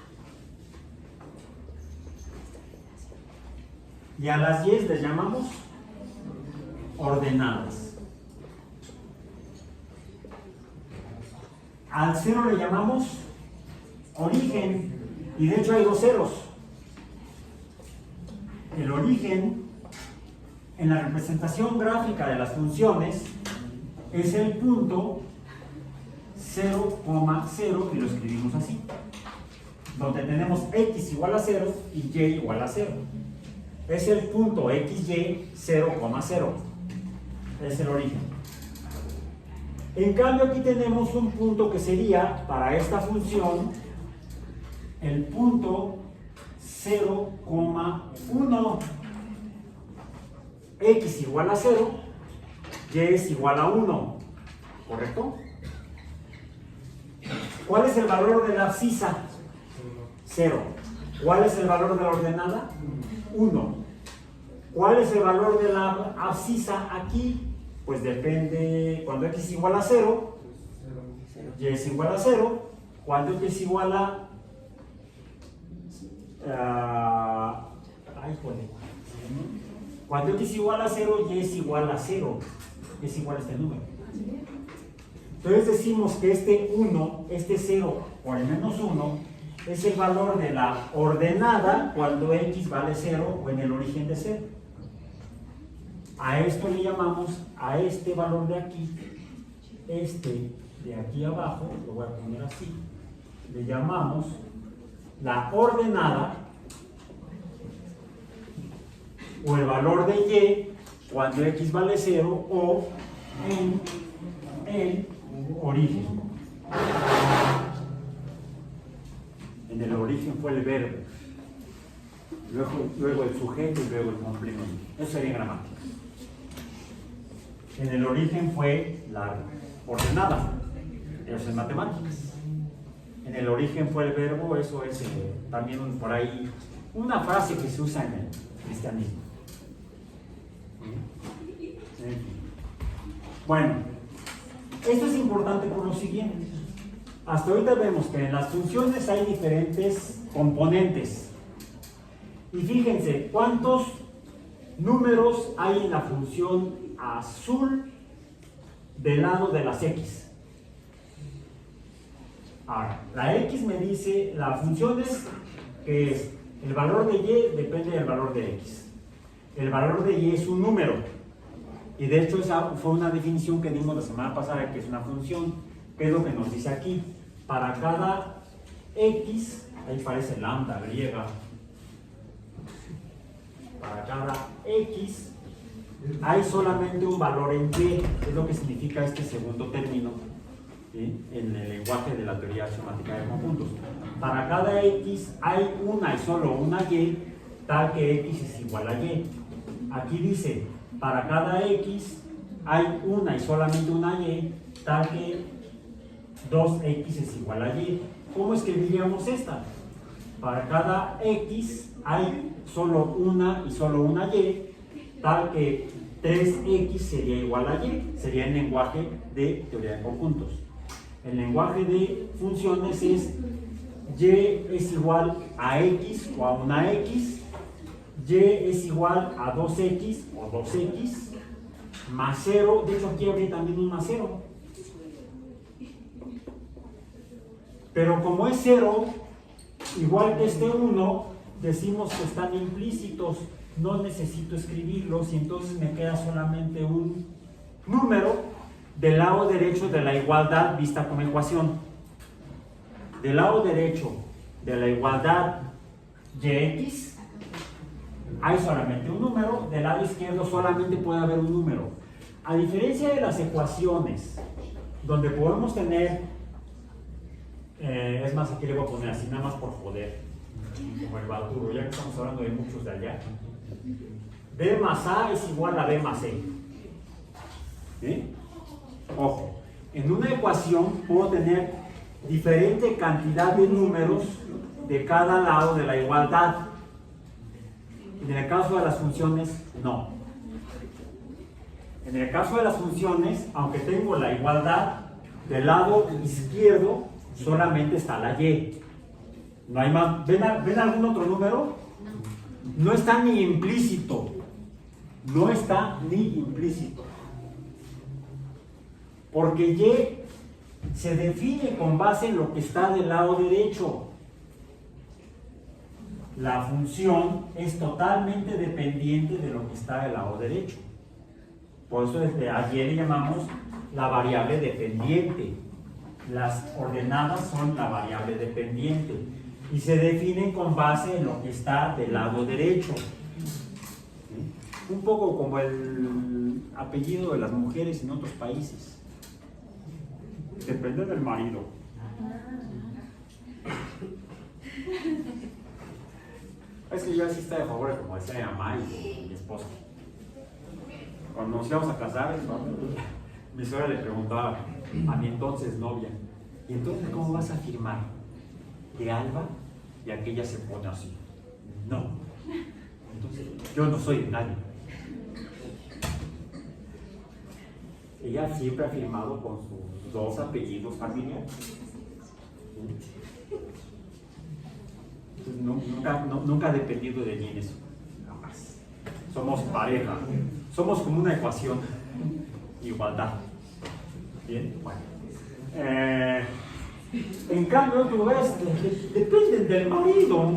Y a las Y les llamamos ordenadas. Al 0 le llamamos origen, y de hecho hay dos ceros. El origen, en la representación gráfica de las funciones, es el punto 0,0, y lo escribimos así, donde tenemos x igual a 0 y y igual a 0. Es el punto xy 0,0. Es el origen. En cambio, aquí tenemos un punto que sería, para esta función, el punto 0,1. X igual a 0, y es igual a 1. ¿Correcto? ¿Cuál es el valor de la abscisa? 0. ¿Cuál es el valor de la ordenada? 1. ¿Cuál es el valor de la abscisa aquí? Pues depende. Cuando x es igual a 0, y es igual a 0. Cuando x es igual a cuando x es igual a 0, y es igual a 0, es igual a este número. Entonces decimos que este 1, este 0 o el menos 1 es el valor de la ordenada cuando x vale 0 o en el origen de 0. A esto le llamamos, a este valor de aquí, este de aquí abajo, lo voy a poner así, le llamamos la ordenada, o el valor de y cuando x vale 0, o en el origen. En el origen fue el verbo, luego el sujeto y luego el complemento. Eso sería gramática. En el origen fue la ordenada, eso es matemáticas. En el origen fue el verbo, eso es también por ahí una frase que se usa en el cristianismo. Bueno, esto es importante por lo siguiente. Hasta ahorita vemos que en las funciones hay diferentes componentes. Y fíjense, ¿cuántos números hay en la función azul del lado de las X? Ahora, la X me dice, la función es que es el valor de Y depende del valor de X. El valor de Y es un número. Y de hecho esa fue una definición que dimos la semana pasada, que es una función, que es lo que nos dice aquí. Para cada X, ahí parece lambda griega, para cada X hay solamente un valor en Y, es lo que significa este segundo término, ¿sí?, en el lenguaje de la teoría axiomática de conjuntos. Para cada X hay una y solo una Y, tal que X es igual a Y. Aquí dice, para cada X hay una y solamente una Y, tal que 2X es igual a Y. ¿Cómo escribiríamos esta? Para cada X hay solo una y solo una Y, tal que 3X sería igual a Y. Sería el lenguaje de teoría de conjuntos. El lenguaje de funciones es Y es igual a X o a una X, Y es igual a 2X o 2X, más 0, de hecho aquí habría también un más 0. Pero como es 0, igual que este 1, decimos que están implícitos, no necesito escribirlos y entonces me queda solamente un número del lado derecho de la igualdad vista como ecuación. Del lado derecho de la igualdad YX hay solamente un número, del lado izquierdo solamente puede haber un número. A diferencia de las ecuaciones, donde podemos tener, es más, aquí le voy a poner así, nada más por joder, como el Balturo, ya que estamos hablando de muchos de allá. B más A es igual a B más C. ¿Sí? Ojo, en una ecuación puedo tener diferente cantidad de números de cada lado de la igualdad. En el caso de las funciones, no. En el caso de las funciones, aunque tengo la igualdad, del lado izquierdo solamente está la Y. No hay más. ¿Ven algún otro número? No está ni implícito. No está ni implícito. Porque Y se define con base en lo que está del lado derecho. La función es totalmente dependiente de lo que está del lado derecho. Por eso desde ayer le llamamos la variable dependiente. Las ordenadas son la variable dependiente y se definen con base en lo que está del lado derecho. ¿Sí? Un poco como el apellido de las mujeres en otros países. Depende del marido. Es que yo así estoy a favor de, como decía mi mamá y mi esposa. Cuando nos íbamos a casar, mi suegra le preguntaba a mi entonces novia, ¿y entonces cómo vas a firmar? ¿De Alba? Y aquella se pone así. No. Entonces, yo no soy de nadie. Ella siempre ha firmado con sus dos apellidos familiares. Nunca ha dependido de mí en eso. Jamás. Somos pareja. Somos como una ecuación. Igualdad. Bien, bueno. En cambio, tú ves, dependen del marido.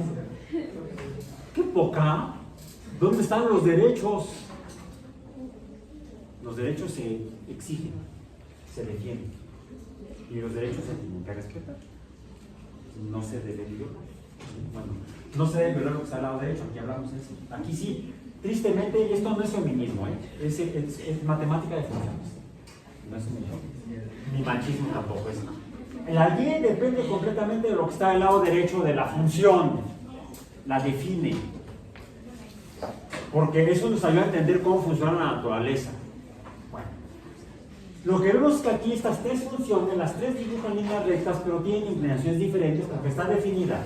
¡Qué poca! ¿Dónde están los derechos? Los derechos se exigen, se defienden. Y los derechos se tienen que respetar. No se deben violar. Bueno, no se debe violar lo que está al lado derecho, aquí hablamos de eso. Aquí sí, tristemente, esto no es feminismo, es matemática de funciones. No es feminismo. Ni machismo tampoco es. La Y depende completamente de lo que está al lado derecho de la función. La define. Porque eso nos ayuda a entender cómo funciona la naturaleza. Bueno, lo que vemos es que aquí estas tres funciones, las tres dibujan líneas rectas, pero tienen inclinaciones diferentes porque está definida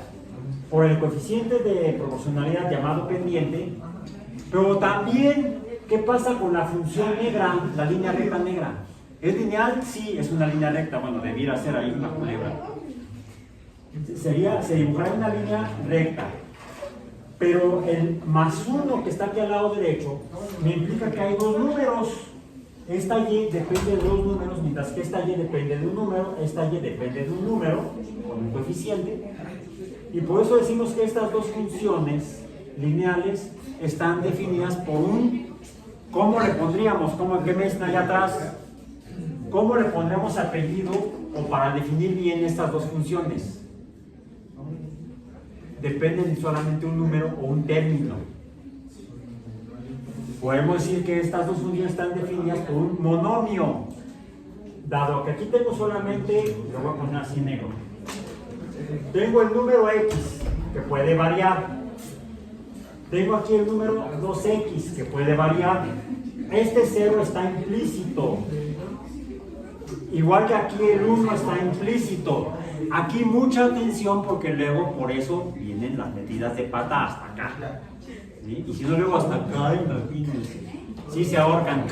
por el coeficiente de proporcionalidad llamado pendiente, pero también, ¿qué pasa con la función negra, la línea recta negra? ¿Es lineal? Sí, es una línea recta. Bueno, debiera ser ahí una culebra. Se dibujará una línea recta, pero el más 1 que está aquí al lado derecho me implica que hay dos números. Esta y depende de dos números, mientras que esta y depende de un número, esta y depende de un número con un coeficiente, y por eso decimos que estas dos funciones lineales están definidas por un, ¿cómo le pondríamos? ¿Cómo que me está allá atrás? ¿Cómo le pondremos apellido o para definir bien estas dos funciones? Depende de solamente un número o un término. Podemos decir que estas dos funciones están definidas por un monomio, dado que aquí tengo solamente, lo voy a poner así negro, tengo el número x que puede variar, tengo aquí el número 2x que puede variar, este 0 está implícito, igual que aquí el 1 está implícito. Aquí mucha atención porque luego por eso vienen las metidas de pata hasta acá. ¿Sí? Y si no, luego hasta acá, imagínense. Sí, se ahorcan.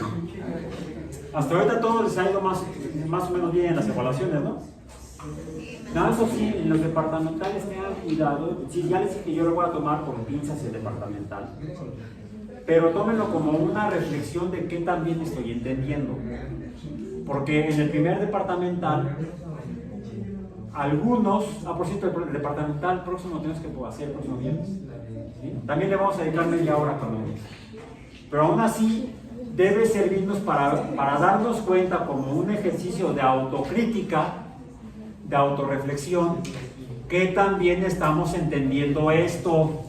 Hasta ahorita todo les ha ido más o menos bien en las evaluaciones, ¿no? No, eso sí, en los departamentales tengan cuidado. Sí, ya les dije que yo lo voy a tomar con pinzas el departamental. Pero tómenlo como una reflexión de qué también estoy entendiendo. Porque en el primer departamental, algunos, por cierto, el departamental próximo tenemos que hacer el próximo viernes. ¿Sí? También le vamos a dedicar media hora con ellos. Pero aún así, debe servirnos para darnos cuenta como un ejercicio de autocrítica, de autorreflexión, que también estamos entendiendo esto.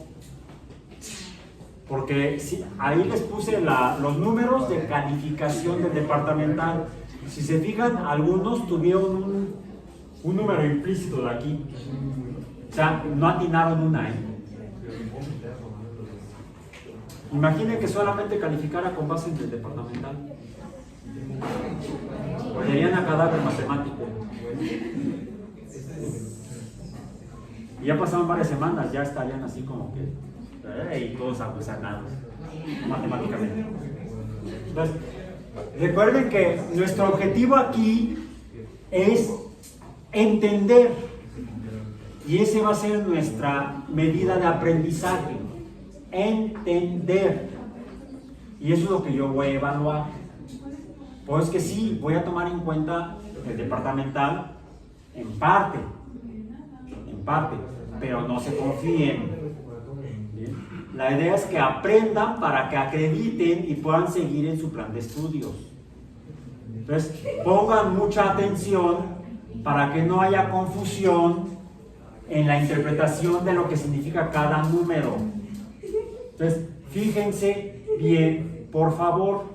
Porque sí, ahí les puse los números de calificación del departamental. Si se fijan, algunos tuvieron un número implícito de aquí. O sea, no atinaron una, ¿eh? Imaginen que solamente calificara con base en el departamental. Serían a cadáver matemático. Y ya pasaron varias semanas, ya estarían así como que y todos acusados matemáticamente. Entonces, recuerden que nuestro objetivo aquí es entender, y ese va a ser nuestra medida de aprendizaje, entender, y eso es lo que yo voy a evaluar. Pues que sí, voy a tomar en cuenta el departamental en parte, pero no se confíen. ¿Bien? La idea es que aprendan para que acrediten y puedan seguir en su plan de estudios. Entonces, pongan mucha atención para que no haya confusión en la interpretación de lo que significa cada número. Entonces, fíjense bien, por favor.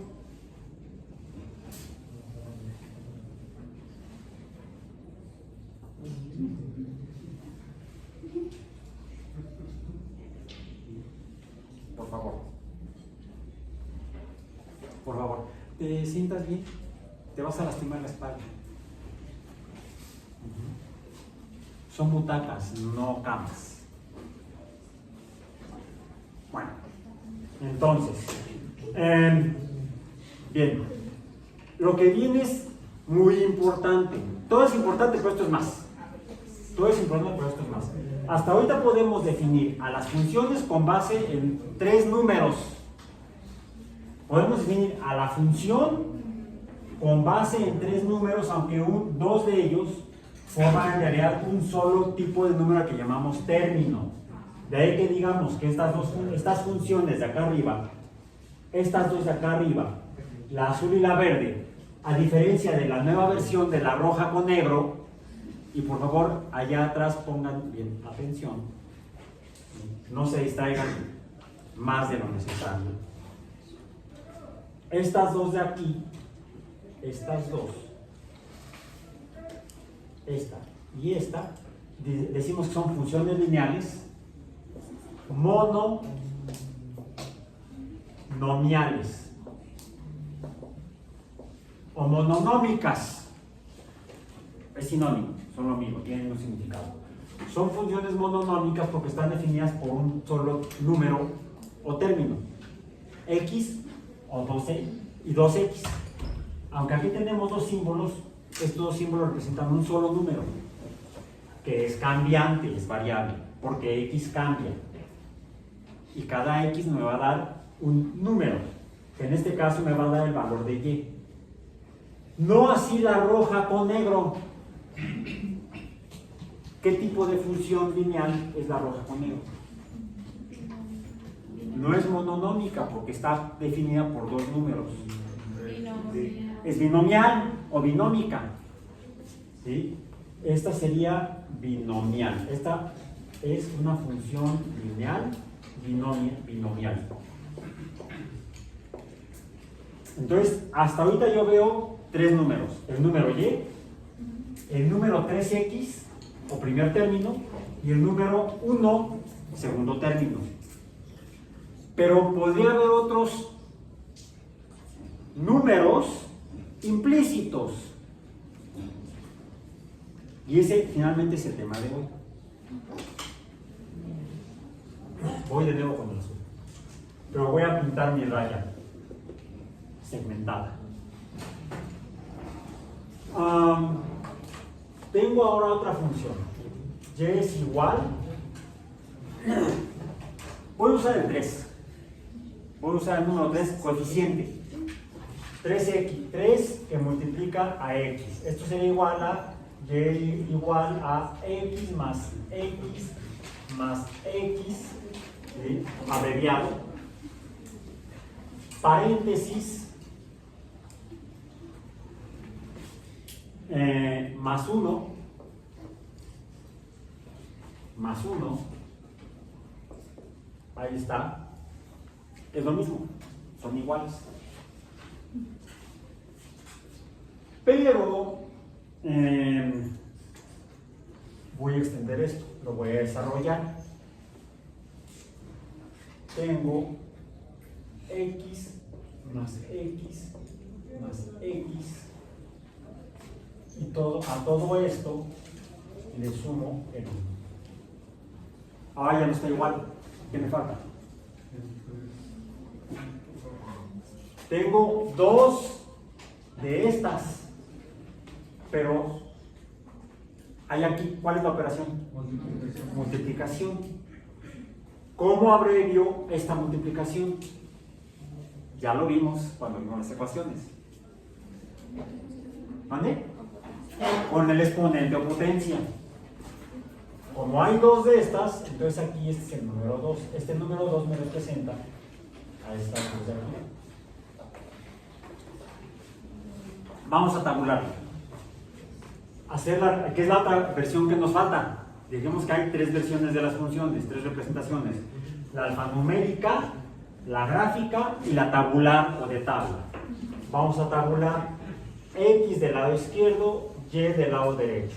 Por favor, ¿te sientas bien? Te vas a lastimar la espalda. Son butacas, no camas. Bueno, entonces, bien, lo que viene es muy importante. Todo es importante, pero esto es más. Todo es importante, pero esto es más. Hasta ahorita podemos definir a las funciones con base en 3 números. Podemos definir a la función con base en 3 números, aunque 2 de ellos forman en realidad un solo tipo de número que llamamos término. De ahí que digamos que estas funciones de acá arriba, estas dos de acá arriba, la azul y la verde, a diferencia de la nueva versión de la roja con negro, y por favor allá atrás pongan bien atención, no se distraigan más de lo necesario. Estas dos de aquí, estas dos, esta y esta, decimos que son funciones lineales mononomiales o mononómicas. Es sinónimo, son lo mismo, tienen un significado. Son funciones mononómicas porque están definidas por un solo número o término, x o 12 y 2x. Aunque aquí tenemos dos símbolos, estos dos símbolos representan un solo número, que es cambiante, es variable, porque x cambia. Y cada x me va a dar un número, que en este caso me va a dar el valor de y. No así la roja con negro. ¿Qué tipo de función lineal es la roja con negro? No es mononómica porque está definida por dos números. Es binomial o binómica. ¿Sí? Esta sería binomial. Esta es una función lineal binomial. Entonces, hasta ahorita yo veo tres números. El número y, el número 3x o primer término y el número 1 segundo término. Pero podría haber otros números implícitos. Y ese finalmente es el tema de hoy. Voy de nuevo con el azul. Pero voy a pintar mi raya segmentada. Tengo ahora otra función. Y es igual. Voy a usar el 3. Voy a usar el número 3 coeficiente. 3x, 3 que multiplica a x. Esto sería igual a y igual a x más x más x, ¿sí? Abreviado, paréntesis, más 1, ahí está, es lo mismo, son iguales. Pero voy a extender esto, lo voy a desarrollar. Tengo x más x más x y a todo esto le sumo el 1. Ahora ya no está igual. ¿Qué me falta? Tengo dos de estas, pero hay aquí, ¿cuál es la operación? Multiplicación. ¿Cómo abrevio esta multiplicación? Ya lo vimos cuando vimos las ecuaciones. ¿Vale? Con el exponente o potencia. Como hay dos de estas, entonces aquí este es el número 2. Este número 2 me representa a esta cruz de aquí. Vamos a tabular. ¿Qué es la otra versión que nos falta? Dijimos que hay tres versiones de las funciones, tres representaciones. La alfanumérica, la gráfica y la tabular o de tabla. Vamos a tabular x del lado izquierdo, y del lado derecho.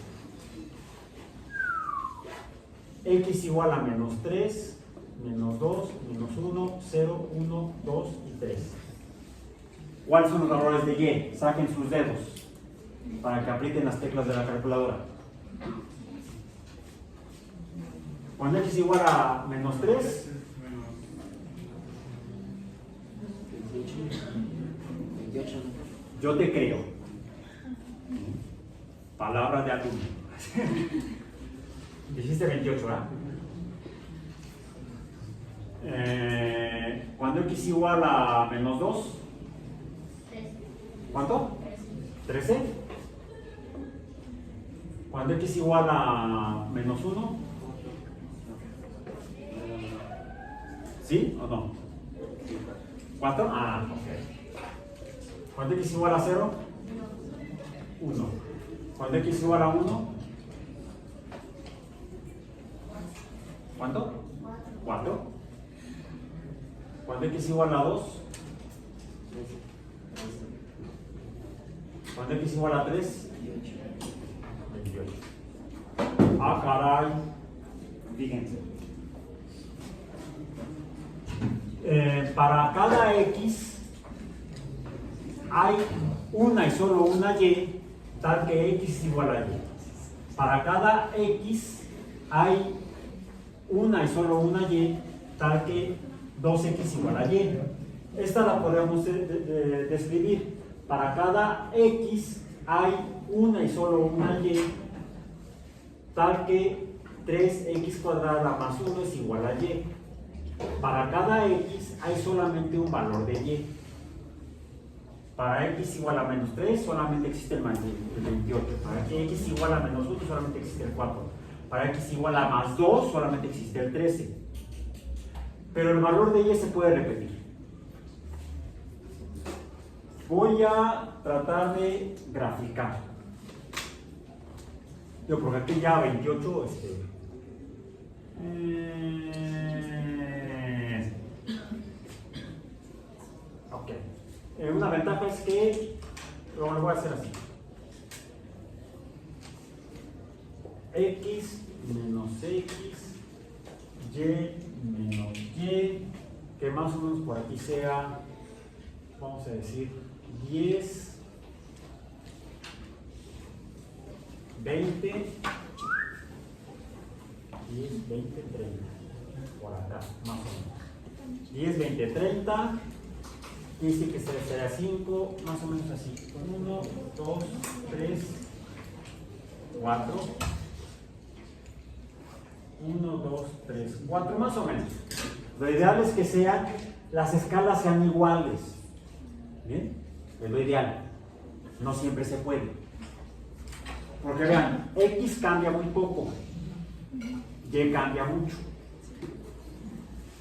X igual a menos 3, menos 2, menos 1, 0, 1, 2 y 3. ¿Cuáles son los valores de y? Saquen sus dedos para que aprieten las teclas de la calculadora. Cuando x igual a menos 3, 28. yo te creo. Palabra de alumno. Dijiste 28, ¿verdad? Cuando x igual a menos 2, ¿cuánto? 13. Cuando x igual a menos 1, ¿sí o no? 4. Ah, ok. Cuando x igual a 0, 1. Cuando x igual a 1, ¿cuánto? 4. Cuando x igual a 2, cuando x igual a 3, 28. Ah, caray. Fíjense. Para cada x hay una y solo una y, tal que x es igual a y. Para cada x hay una y solo una y, tal que 2x igual a y. Esta la podemos describir. Para cada x hay una y solo una y, tal que 3x cuadrada más 1 es igual a y. Para cada x hay solamente un valor de y. Para x igual a menos 3 solamente existe el 28. Para x igual a menos 1 solamente existe el 4. Para x igual a más 2 solamente existe el 13. Pero el valor de y se puede repetir. Voy a tratar de graficar. Yo, porque aquí ya 28, ok. Una ventaja es que lo voy a hacer así. X menos x, y menos y, que más o menos por aquí sea, vamos a decir, 10, 20, 10, 20, 30, por acá, más o menos. 10, 20, 30, dice que será 5, más o menos así. 1, 2, 3, 4. 1, 2, 3, 4, más o menos. Lo ideal es que las escalas sean iguales. ¿Bien? Es lo ideal. No siempre se puede. Porque vean, x cambia muy poco, y cambia mucho.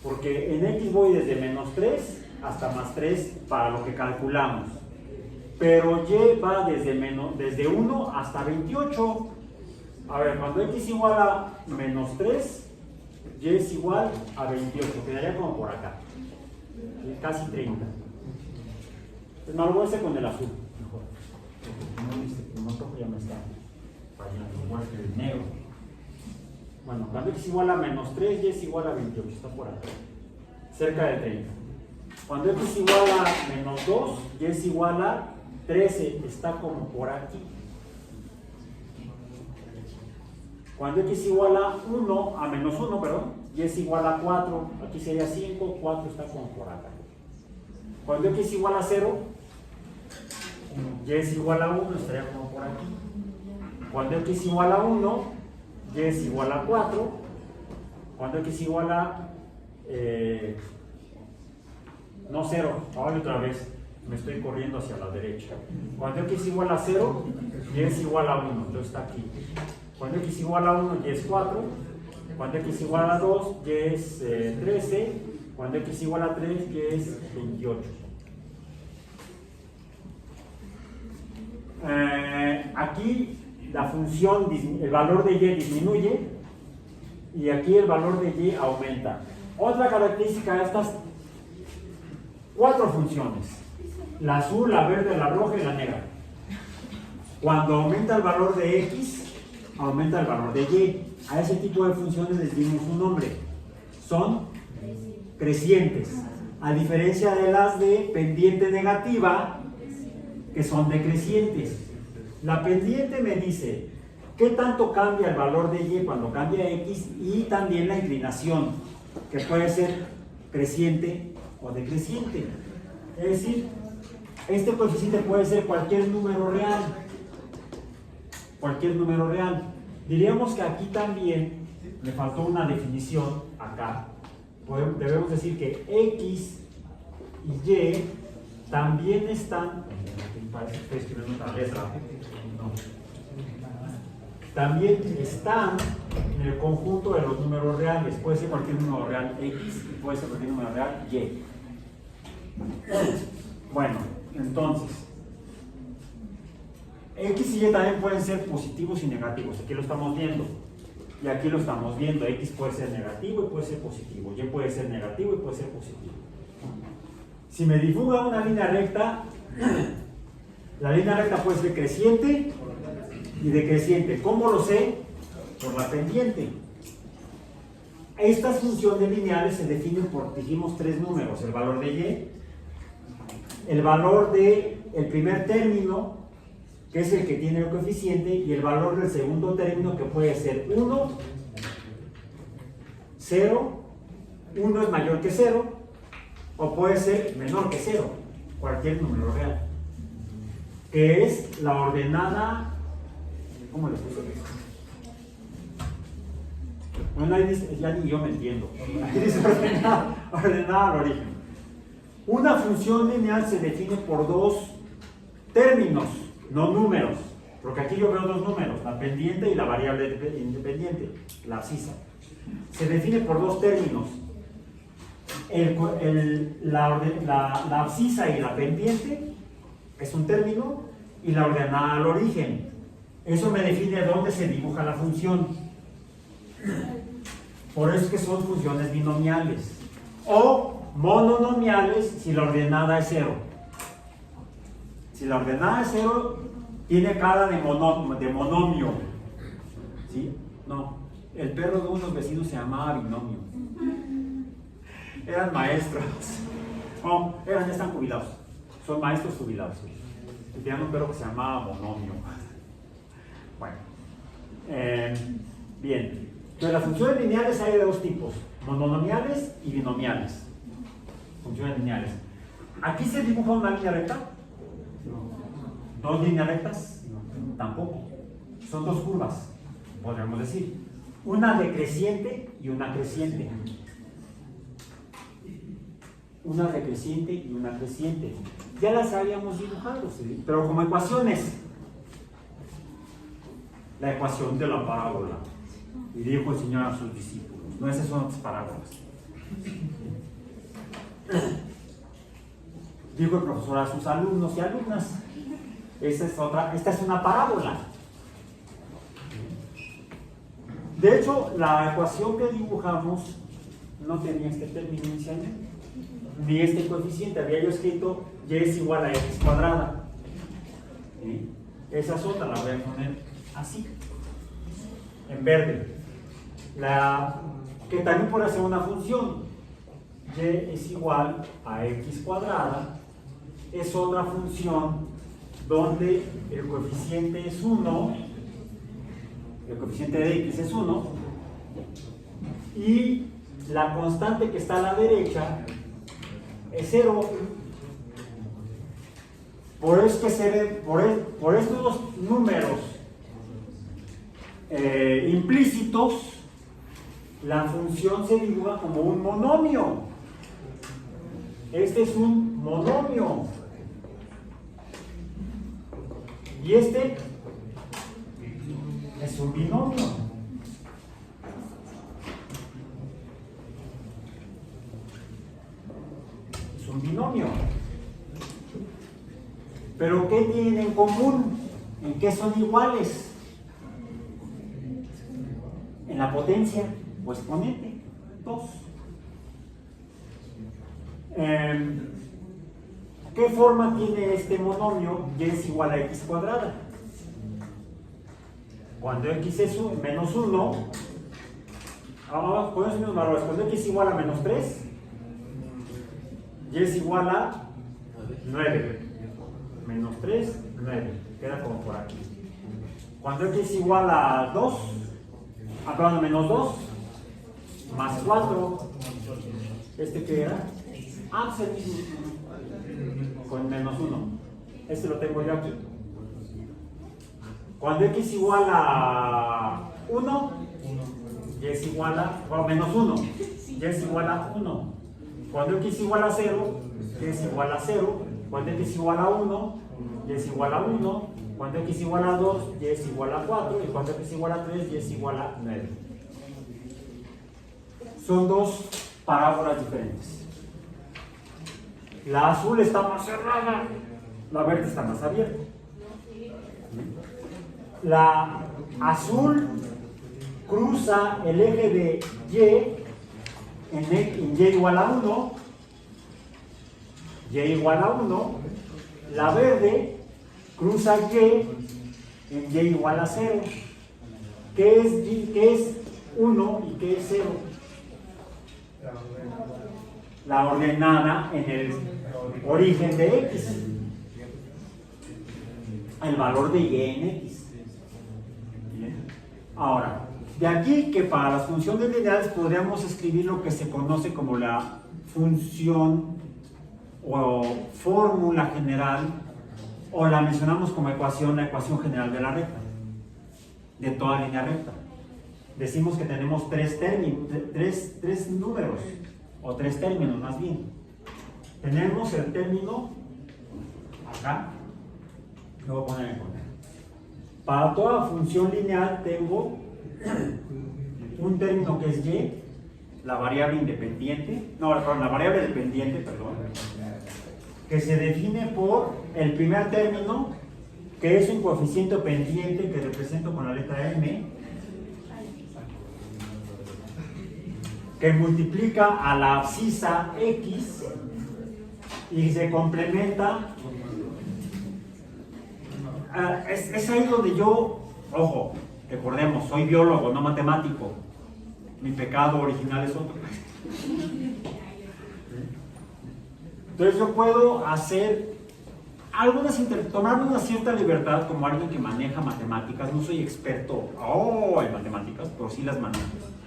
Porque en x voy desde menos 3 hasta más 3 para lo que calculamos. Pero y va desde 1 hasta 28. A ver, cuando x igual a menos 3, y es igual a 28, quedaría como por acá, casi 30. Pues me lo voy a hacer con el azul, mejor. Como el rojo ya me está fallando, igual que el negro. Bueno, cuando x igual a menos 3, y es igual a 28, está por acá, cerca de 30. Cuando x igual a menos 2, y es igual a 13, está como por aquí. Cuando x igual a 1, a menos 1, perdón, y es igual a 4, aquí sería 5, 4 está como por acá. Cuando x igual a 0, y es igual a 1, estaría como por aquí. Cuando x igual a 1, y es igual a 4. Cuando x igual a, no 0, ahora otra vez, me estoy corriendo hacia la derecha. Cuando x igual a 0, y es igual a 1, entonces está aquí. Cuando x igual a 1, y es 4. Cuando x igual a 2, y es 13. Cuando x igual a 3, y es 28. Aquí la función, el valor de y disminuye y aquí el valor de y aumenta. Otra característica de estas 4 funciones: la azul, la verde, la roja y la negra. Cuando aumenta el valor de x, aumenta el valor de y. A ese tipo de funciones les dimos un nombre. Son crecientes. A diferencia de las de pendiente negativa, que son decrecientes. La pendiente me dice qué tanto cambia el valor de y cuando cambia x, y también la inclinación, que puede ser creciente o decreciente. Es decir, este coeficiente puede ser cualquier número real. Cualquier número real. Diríamos que aquí también me faltó una definición acá. Debemos decir que x y y también están, parece que estoy escribiendo una letra, también están en el conjunto de los números reales. Puede ser cualquier número real x y puede ser cualquier número real y. Bueno, entonces x y y también pueden ser positivos y negativos. Aquí lo estamos viendo y aquí lo estamos viendo. X puede ser negativo y puede ser positivo, y puede ser negativo y puede ser positivo. Si me dibuja una línea recta, la línea recta puede ser creciente y decreciente. ¿Cómo lo sé? Por la pendiente. Estas funciones lineales se definen por, dijimos, 3 números: el valor de y, el valor del primer término, que es el que tiene el coeficiente, y el valor del segundo término, que puede ser 1 0, 1 es mayor que 0, o puede ser menor que 0, cualquier número real, que es la ordenada, ¿cómo le puse esto? Bueno, ahí dice, ya ni yo me entiendo, aquí dice ordenada al origen. Una función lineal se define por dos términos, no números, porque aquí yo veo dos números, la pendiente y la variable independiente, la abscisa. Se define por dos términos, la abscisa y la pendiente es un término, y la ordenada al origen. Eso me define dónde se dibuja la función. Por eso es que son funciones binomiales o mononomiales si la ordenada es 0. Si la ordenada es 0, tiene cara de monomio. ¿Sí? No. El perro de unos vecinos se llamaba binomio. Eran maestros. No, ya están jubilados. Son maestros jubilados. Y tenían un perro que se llamaba monomio. Bueno. Bien. Entonces, las funciones lineales hay de dos tipos: mononomiales y binomiales. Funciones lineales. ¿Aquí se dibuja una línea recta? ¿Dos líneas rectas? Tampoco. Son dos curvas, podríamos decir. Una decreciente y una creciente. Una decreciente y una creciente. Ya las habíamos dibujado, ¿sí? Pero como ecuaciones. La ecuación de la parábola. Y dijo el Señor a sus discípulos. No, esas son otras parábolas. Dijo el profesor a sus alumnos y alumnas. Esta es una parábola. De hecho, la ecuación que dibujamos no tenía este término inicialmente, ni este coeficiente. Había yo escrito y es igual a x cuadrada. ¿Sí? Esa otra la voy a poner así, en verde. Que también puede ser una función. Y es igual a x cuadrada. Es otra función donde el coeficiente es 1, el coeficiente de x es 1, y la constante que está a la derecha es 0. Por eso que se ve, por estos dos números implícitos, la función se dibuja como un monomio. Este es un monomio. Y este es un binomio. Es un binomio. ¿Pero qué tienen en común? ¿En qué son iguales? En la potencia o exponente, 2. ¿Qué forma tiene este monomio? Y es igual a x cuadrada. Cuando x es menos 1, con esos mismos valores, cuando x es igual a menos 3, y es igual a 9. Menos 3, 9. Queda como por aquí. Cuando x es igual a 2, perdón, menos 2, más 4, ¿este qué era? Pues el mismo, con menos 1. Este lo tengo yo aquí. Cuando x es igual a 1, y es igual a menos 1, y es igual a 1. Cuando x es igual a 0, y es igual a 0. Cuando x es igual a 1, y es igual a 1. Cuando x es igual a 2, y es igual a 4. Y cuando x es igual a 3, y es igual a 9. Son dos parábolas diferentes. La azul está más cerrada, la verde está más abierta. La azul cruza el eje de y en y igual a 1, y igual a 1. La verde cruza y en y igual a 0. ¿Qué es 1 y qué es 0? La ordenada en el origen de x. El valor de y en x. Bien. Ahora, De aquí que para las funciones lineales podríamos escribir lo que se conoce como la función o fórmula general, o la mencionamos como ecuación, la ecuación general de la recta, de toda línea recta. Decimos que tenemos tres números, o tres términos más bien. Tenemos el término acá, lo voy a poner en contra. Para toda función lineal tengo un término que es y, la variable independiente, no, perdón, la variable dependiente, perdón, que se define por el primer término, que es un coeficiente pendiente que represento con la letra M, que multiplica a la abscisa X y se complementa. Es ahí donde yo, ojo, recordemos, soy biólogo, no matemático. Mi pecado original es otro. Entonces yo puedo hacer tomar una cierta libertad como alguien que maneja matemáticas. No soy experto en matemáticas, pero sí las manejo,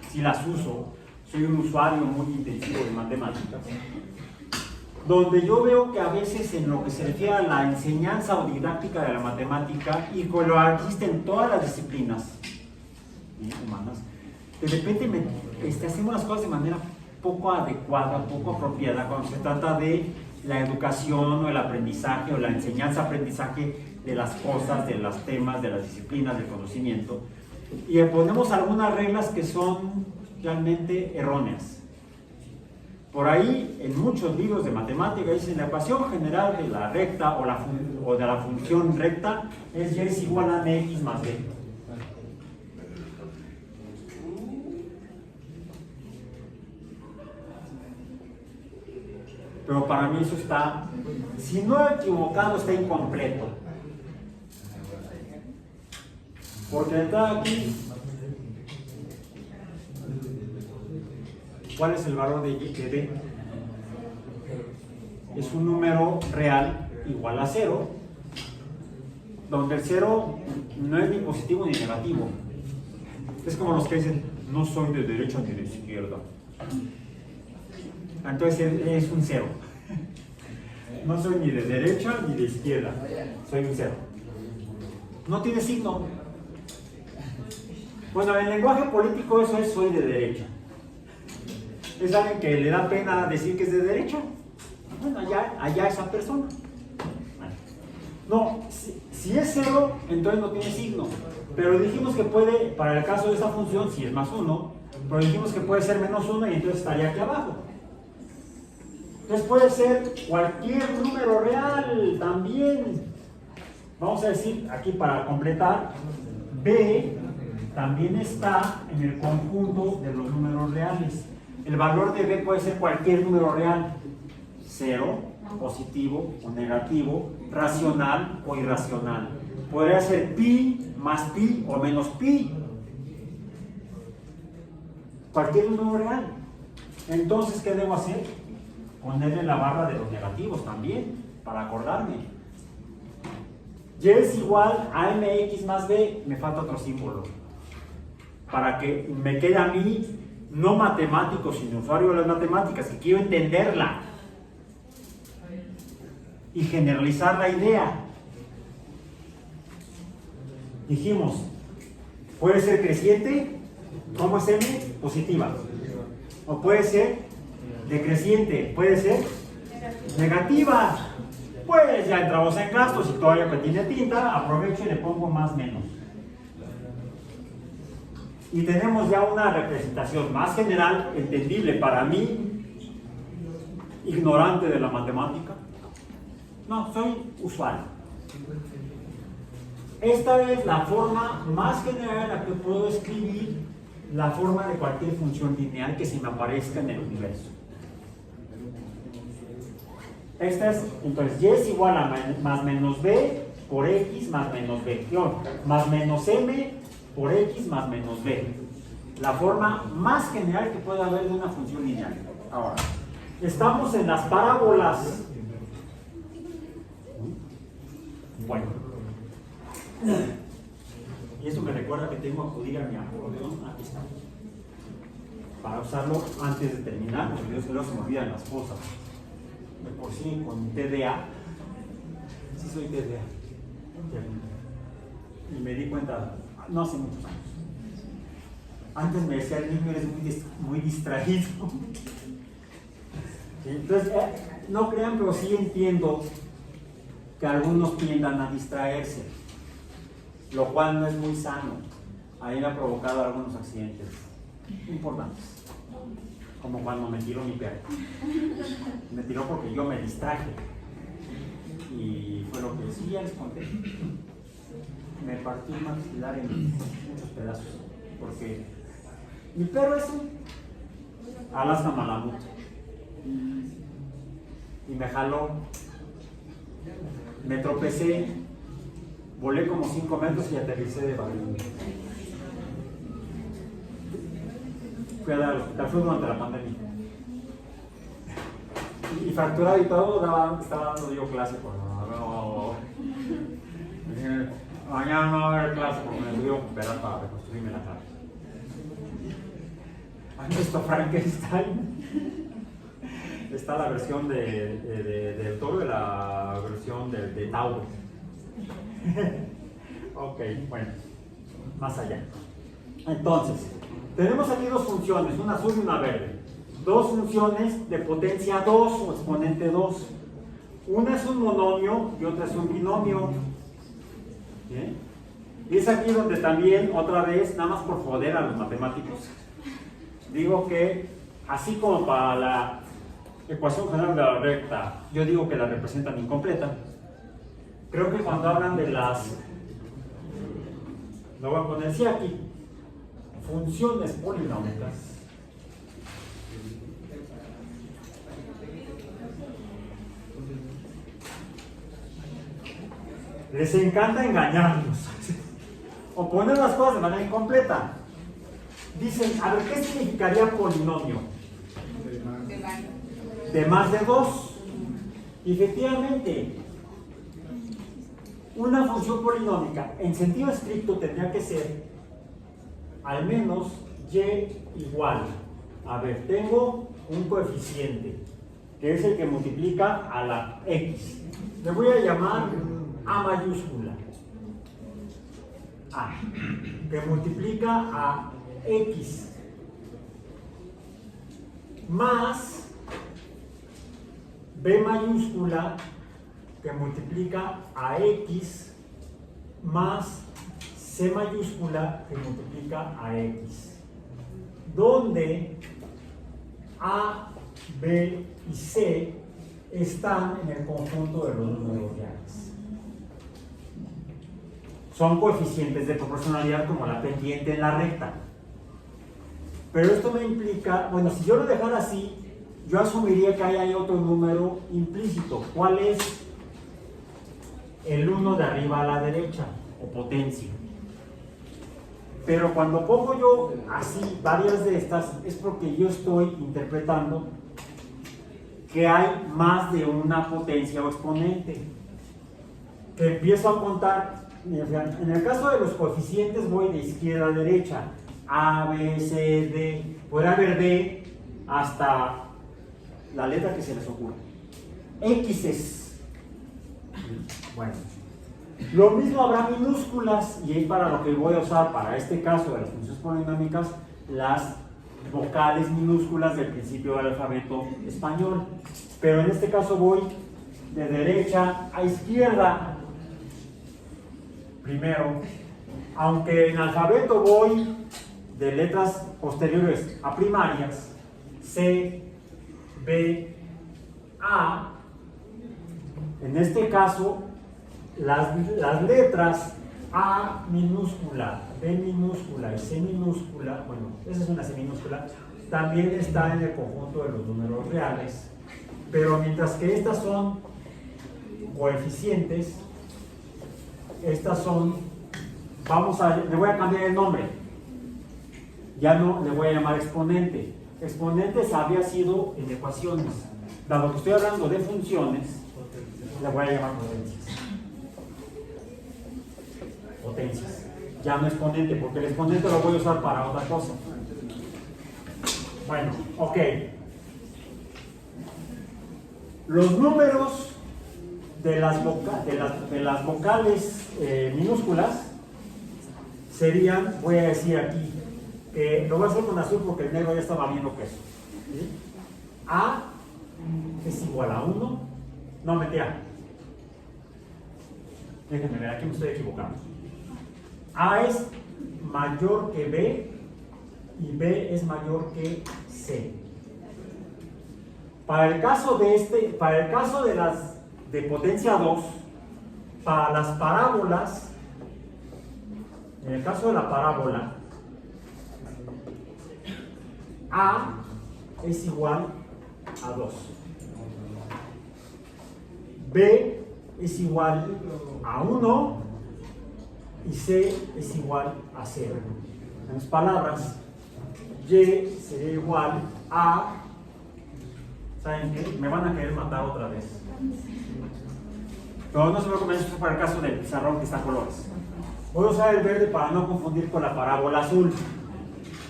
sí las uso. Soy un usuario muy intensivo de matemáticas, donde yo veo que a veces en lo que se refiere a la enseñanza o didáctica de la matemática, y que lo existe en todas las disciplinas humanas, de repente hacemos las cosas de manera poco adecuada, poco apropiada cuando se trata de la educación o el aprendizaje o la enseñanza-aprendizaje de las cosas, de los temas, de las disciplinas, del conocimiento, y ponemos algunas reglas que son realmente erróneas. Por ahí, en muchos libros de matemática dicen la ecuación general de la recta o de la función recta es y es igual a mx más b. Pero para mí eso está, si no equivocado, está incompleto. Porque de entrada aquí, ¿cuál es el valor de b? Es un número real igual a 0, donde el 0 no es ni positivo ni negativo. Es como los que dicen, no soy de derecha ni de izquierda. Entonces es un 0. No soy ni de derecha ni de izquierda, soy un 0. No tiene signo. Bueno, en el lenguaje político eso es soy de derecha. Es alguien que le da pena decir que es de derecha. Bueno, allá esa persona. No, si es 0, entonces no tiene signo. Pero dijimos que puede, para el caso de esta función, si es más 1, pero dijimos que puede ser menos 1 y entonces estaría aquí abajo. Entonces puede ser cualquier número real también. Vamos a decir aquí para completar, b también está en el conjunto de los números reales. El valor de b puede ser cualquier número real, 0, positivo o negativo, racional o irracional. Podría ser pi más pi o menos pi. Cualquier número real. Entonces, ¿qué debo hacer? Ponerle la barra de los negativos también, para acordarme. Y es igual a mx más b, me falta otro símbolo. Para que me quede a mí, no matemático, sino usuario de las matemáticas, que quiero entenderla y generalizar la idea. Dijimos, puede ser creciente, ¿cómo es m? Positiva. O puede ser decreciente, puede ser negativa. Pues ya entramos en gastos y todavía que tiene tinta, aprovecho y le pongo más menos. Y tenemos ya una representación más general, entendible para mí, ignorante de la matemática. No, soy usuario. Esta es la forma más general en la que puedo escribir la forma de cualquier función lineal que se me aparezca en el universo. Esta es, entonces, y es igual a más menos b por x más menos b, más menos m por x más menos b. La forma más general que puede haber de una función lineal. Ahora, estamos en las parábolas. Bueno, Y esto me recuerda que tengo que acudir a mi acordeón, aquí está, para usarlo antes de terminar, porque luego se me olvidan las cosas. De por sí, con TDA, sí soy TDA. Y me di cuenta, no hace muchos años. Antes me decía el niño, eres muy distraído. Entonces, no crean, pero sí entiendo que algunos tiendan a distraerse, lo cual no es muy sano. A mí me ha provocado algunos accidentes importantes, como cuando me tiró mi perro. Me tiró porque yo me distraje y fue lo que sí, ya les conté. Me partí el maxilar en muchos pedazos porque mi perro es un Alaska Malamut y me jaló, me tropecé, volé como 5 metros y aterricé de barrio. Fui a dar al hospital, fue durante la pandemia. Y fracturado y todo, estaba dando yo clase por mañana no va a haber clase porque me tuvieron que operar para reconstruirme la cara. ¿Han visto Frankenstein? Está la versión del toro y la versión de Tauro. Ok, bueno, más allá. Entonces, tenemos aquí dos funciones, una azul y una verde. Dos funciones de potencia 2 o exponente 2. Una es un monomio y otra es un binomio. ¿Bien? Y es aquí donde también, otra vez, nada más por joder a los matemáticos, digo que, así como para la ecuación general de la recta, yo digo que la representan incompleta, creo que cuando hablan de las, lo voy a poner así aquí, funciones polinómicas, les encanta engañarnos o poner las cosas de manera incompleta. Dicen, a ver, ¿qué significaría polinomio? De más de 2. Y efectivamente, una función polinómica en sentido estricto tendría que ser al menos y igual. A ver, tengo un coeficiente que es el que multiplica a la x. Le voy a llamar A mayúscula. A, que multiplica a x más B mayúscula, que multiplica a x más C mayúscula, que multiplica a x, donde A, B y C están en el conjunto de los números reales. Son coeficientes de proporcionalidad como la pendiente en la recta. Pero esto me implica, bueno, si yo lo dejara así, yo asumiría que hay otro número implícito. ¿Cuál es? El 1 de arriba a la derecha, o potencia. Pero cuando pongo yo así varias de estas, es porque yo estoy interpretando que hay más de una potencia o exponente. Que empiezo a contar, en el caso de los coeficientes voy de izquierda a derecha, A, B, C, D, puede haber D hasta la letra que se les ocurra. X es. Bueno, lo mismo habrá minúsculas, y es para lo que voy a usar para este caso de las funciones polinomiales, las vocales minúsculas del principio del alfabeto español. Pero en este caso voy de derecha a izquierda primero, aunque en alfabeto voy de letras posteriores a primarias, C, B, A. En este caso, las letras A minúscula, B minúscula y C minúscula, bueno, esa es una C minúscula, también está en el conjunto de los números reales, pero mientras que estas son coeficientes, estas son, le voy a cambiar el nombre, ya no le voy a llamar exponente. Exponentes había sido en ecuaciones, dado que estoy hablando de funciones, le voy a llamar potencias. ya no exponente, porque el exponente lo voy a usar para otra cosa. Bueno, ok. Los números de las vocales minúsculas serían, voy a decir aquí, lo voy a hacer con azul porque el negro ya estaba viendo que eso. ¿Sí? A es igual a 1. No, mentira. Déjenme ver, aquí me estoy equivocando. A es mayor que B y B es mayor que C. Para el caso de las de potencia 2, para las parábolas, en el caso de la parábola, A es igual a 2. B es igual a 1 y C es igual a 0. En otras palabras, Y sería igual a... ¿Saben qué? Me van a querer matar otra vez. Pero no se me ocurre, esto para el caso del pizarrón que está a colores. Voy a usar el verde para no confundir con la parábola azul.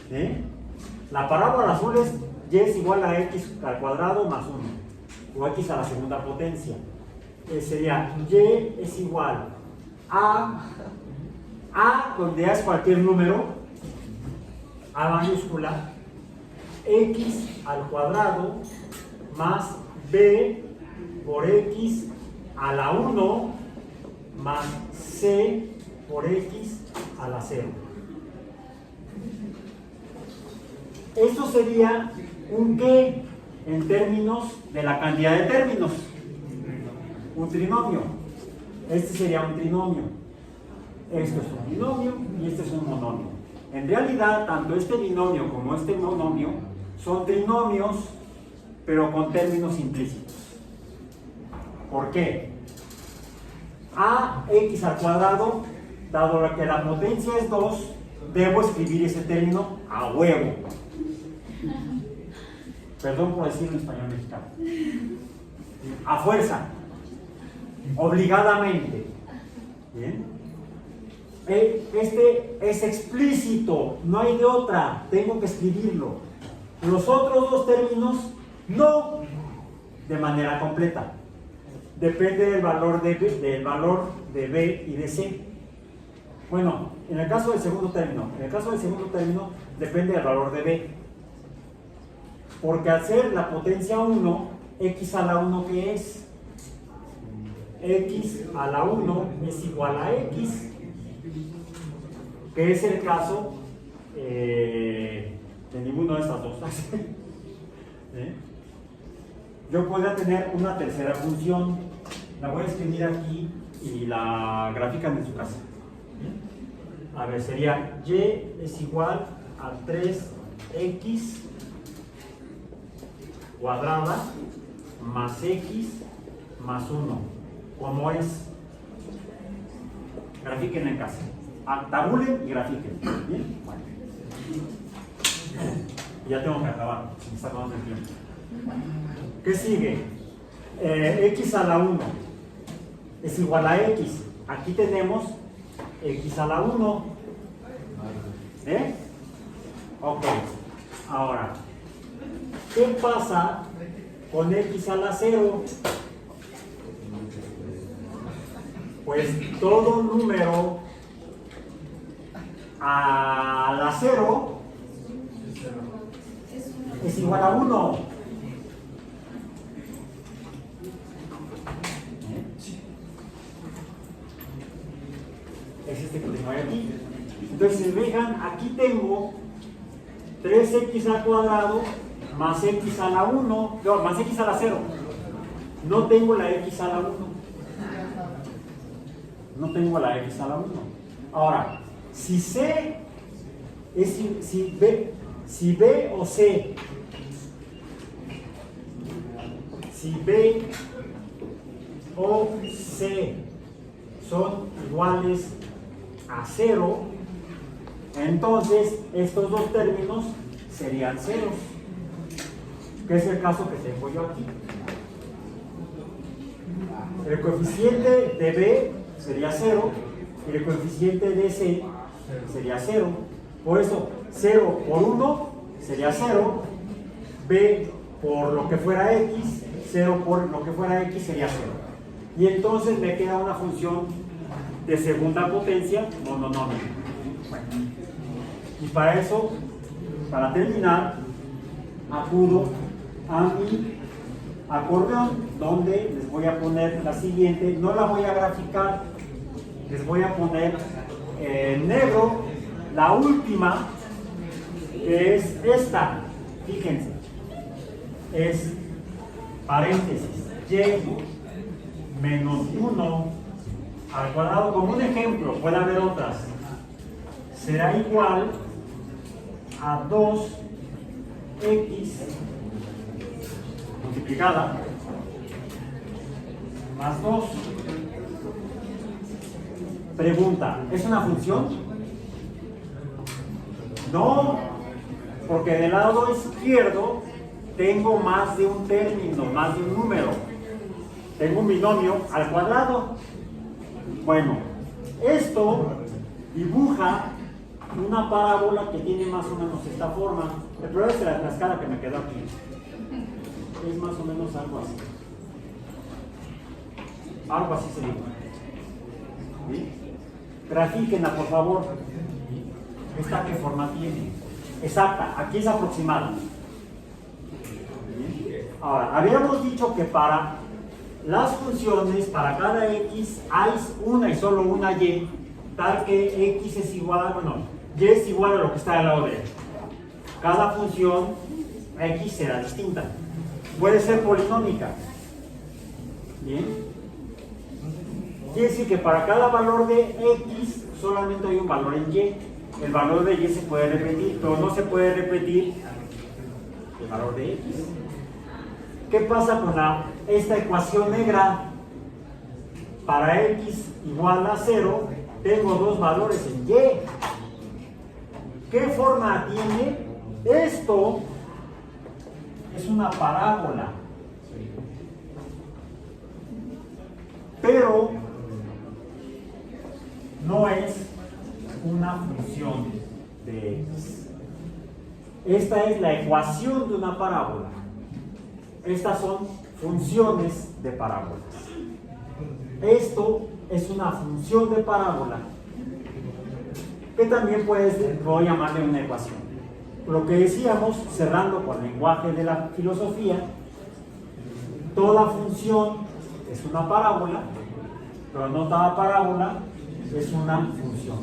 ¿Sí? La parábola azul es Y es igual a X al cuadrado más 1. O X a la segunda potencia. Sería Y es igual a donde A es cualquier número, A mayúscula, X al cuadrado más B por X a la 1 más C por X a la 0. Esto sería un ¿qué? En términos de la cantidad de términos. Un trinomio. Este sería un trinomio. Esto es un binomio y este es un monomio. En realidad, tanto este binomio como este monomio son trinomios, pero con términos implícitos. ¿Por qué? Ax al cuadrado, dado que la potencia es 2, debo escribir ese término a huevo. Perdón por decirlo en español mexicano. A fuerza. Obligadamente. ¿Bien? Este es explícito, no hay de otra, tengo que escribirlo. Los otros dos términos no de manera completa. Depende del valor de B y de C. Bueno, en el caso del segundo término, depende del valor de B. Porque al ser la potencia 1, X a la 1, ¿qué es? X a la 1 es igual a X, que es el caso de ninguno de estas dos. ¿Eh? Yo podría tener una tercera función, la voy a escribir aquí y la grafican en su casa. A ver, sería Y es igual a 3X cuadrada más X más 1. ¿Cómo es? Grafiquen en casa. Tabulen y grafiquen. ¿Bien? Bueno. Ya tengo que acabar, me está acabando el tiempo. ¿Qué sigue? X a la 1 es igual a X. Aquí tenemos X a la 1. ¿Eh? Ok. Ahora, ¿qué pasa con X a la 0? Pues todo número a la 0 es igual a 1. Es este que tengo aquí. Entonces, si se fijan, aquí tengo 3x al cuadrado más x a la 1, no, más x a la 0. No tengo la x a la 1. No tengo la x a la 1. Ahora, si C es si B o C, si B o C son iguales a 0, entonces estos dos términos serían ceros, que es el caso que tengo yo aquí. El coeficiente de B sería 0 y el coeficiente de C sería 0. Por eso, 0 por 1 sería 0. B por lo que fuera x, 0 por lo que fuera x sería 0. Y entonces me queda una función de segunda potencia mononómica. Bueno, y para eso, para terminar, acudo a mi acordeón, donde les voy a poner la siguiente. No la voy a graficar, les voy a poner en negro la última, que es esta. Fíjense, es paréntesis y menos 1 al cuadrado. Como un ejemplo, puede haber otras. Será igual a 2x multiplicada más 2. Pregunta, ¿es una función? No, porque del lado izquierdo tengo más de un término, más de un número. Tengo un binomio al cuadrado. Bueno, esto dibuja una parábola que tiene más o menos esta forma. El problema es la escala que me quedó aquí. Es más o menos algo así. Algo así se dibuja. ¿Sí? Grafíquenla, por favor. ¿Esta qué forma tiene? Exacta, aquí es aproximada. Ahora, habíamos dicho que para las funciones, para cada x hay una y solo una y, tal que x es igual, bueno, y es igual a lo que está al lado de él. Cada función x será distinta. Puede ser polinómica. Bien. Quiere decir que para cada valor de x solamente hay un valor en y. El valor de y se puede repetir, pero no se puede repetir el valor de x. ¿Qué pasa con esta ecuación negra? Para x igual a 0, tengo dos valores en y. ¿Qué forma tiene? Esto es una parábola. Pero no es una función de x. Esta es la ecuación de una parábola. Estas son funciones de parábolas. Esto es una función de parábola que también puedo llamarle una ecuación. Lo que decíamos, cerrando con el lenguaje de la filosofía, toda función es una parábola, pero no toda parábola es una función.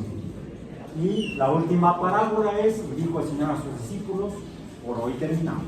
Y la última parábola es, dijo el Señor a sus discípulos, por hoy terminamos.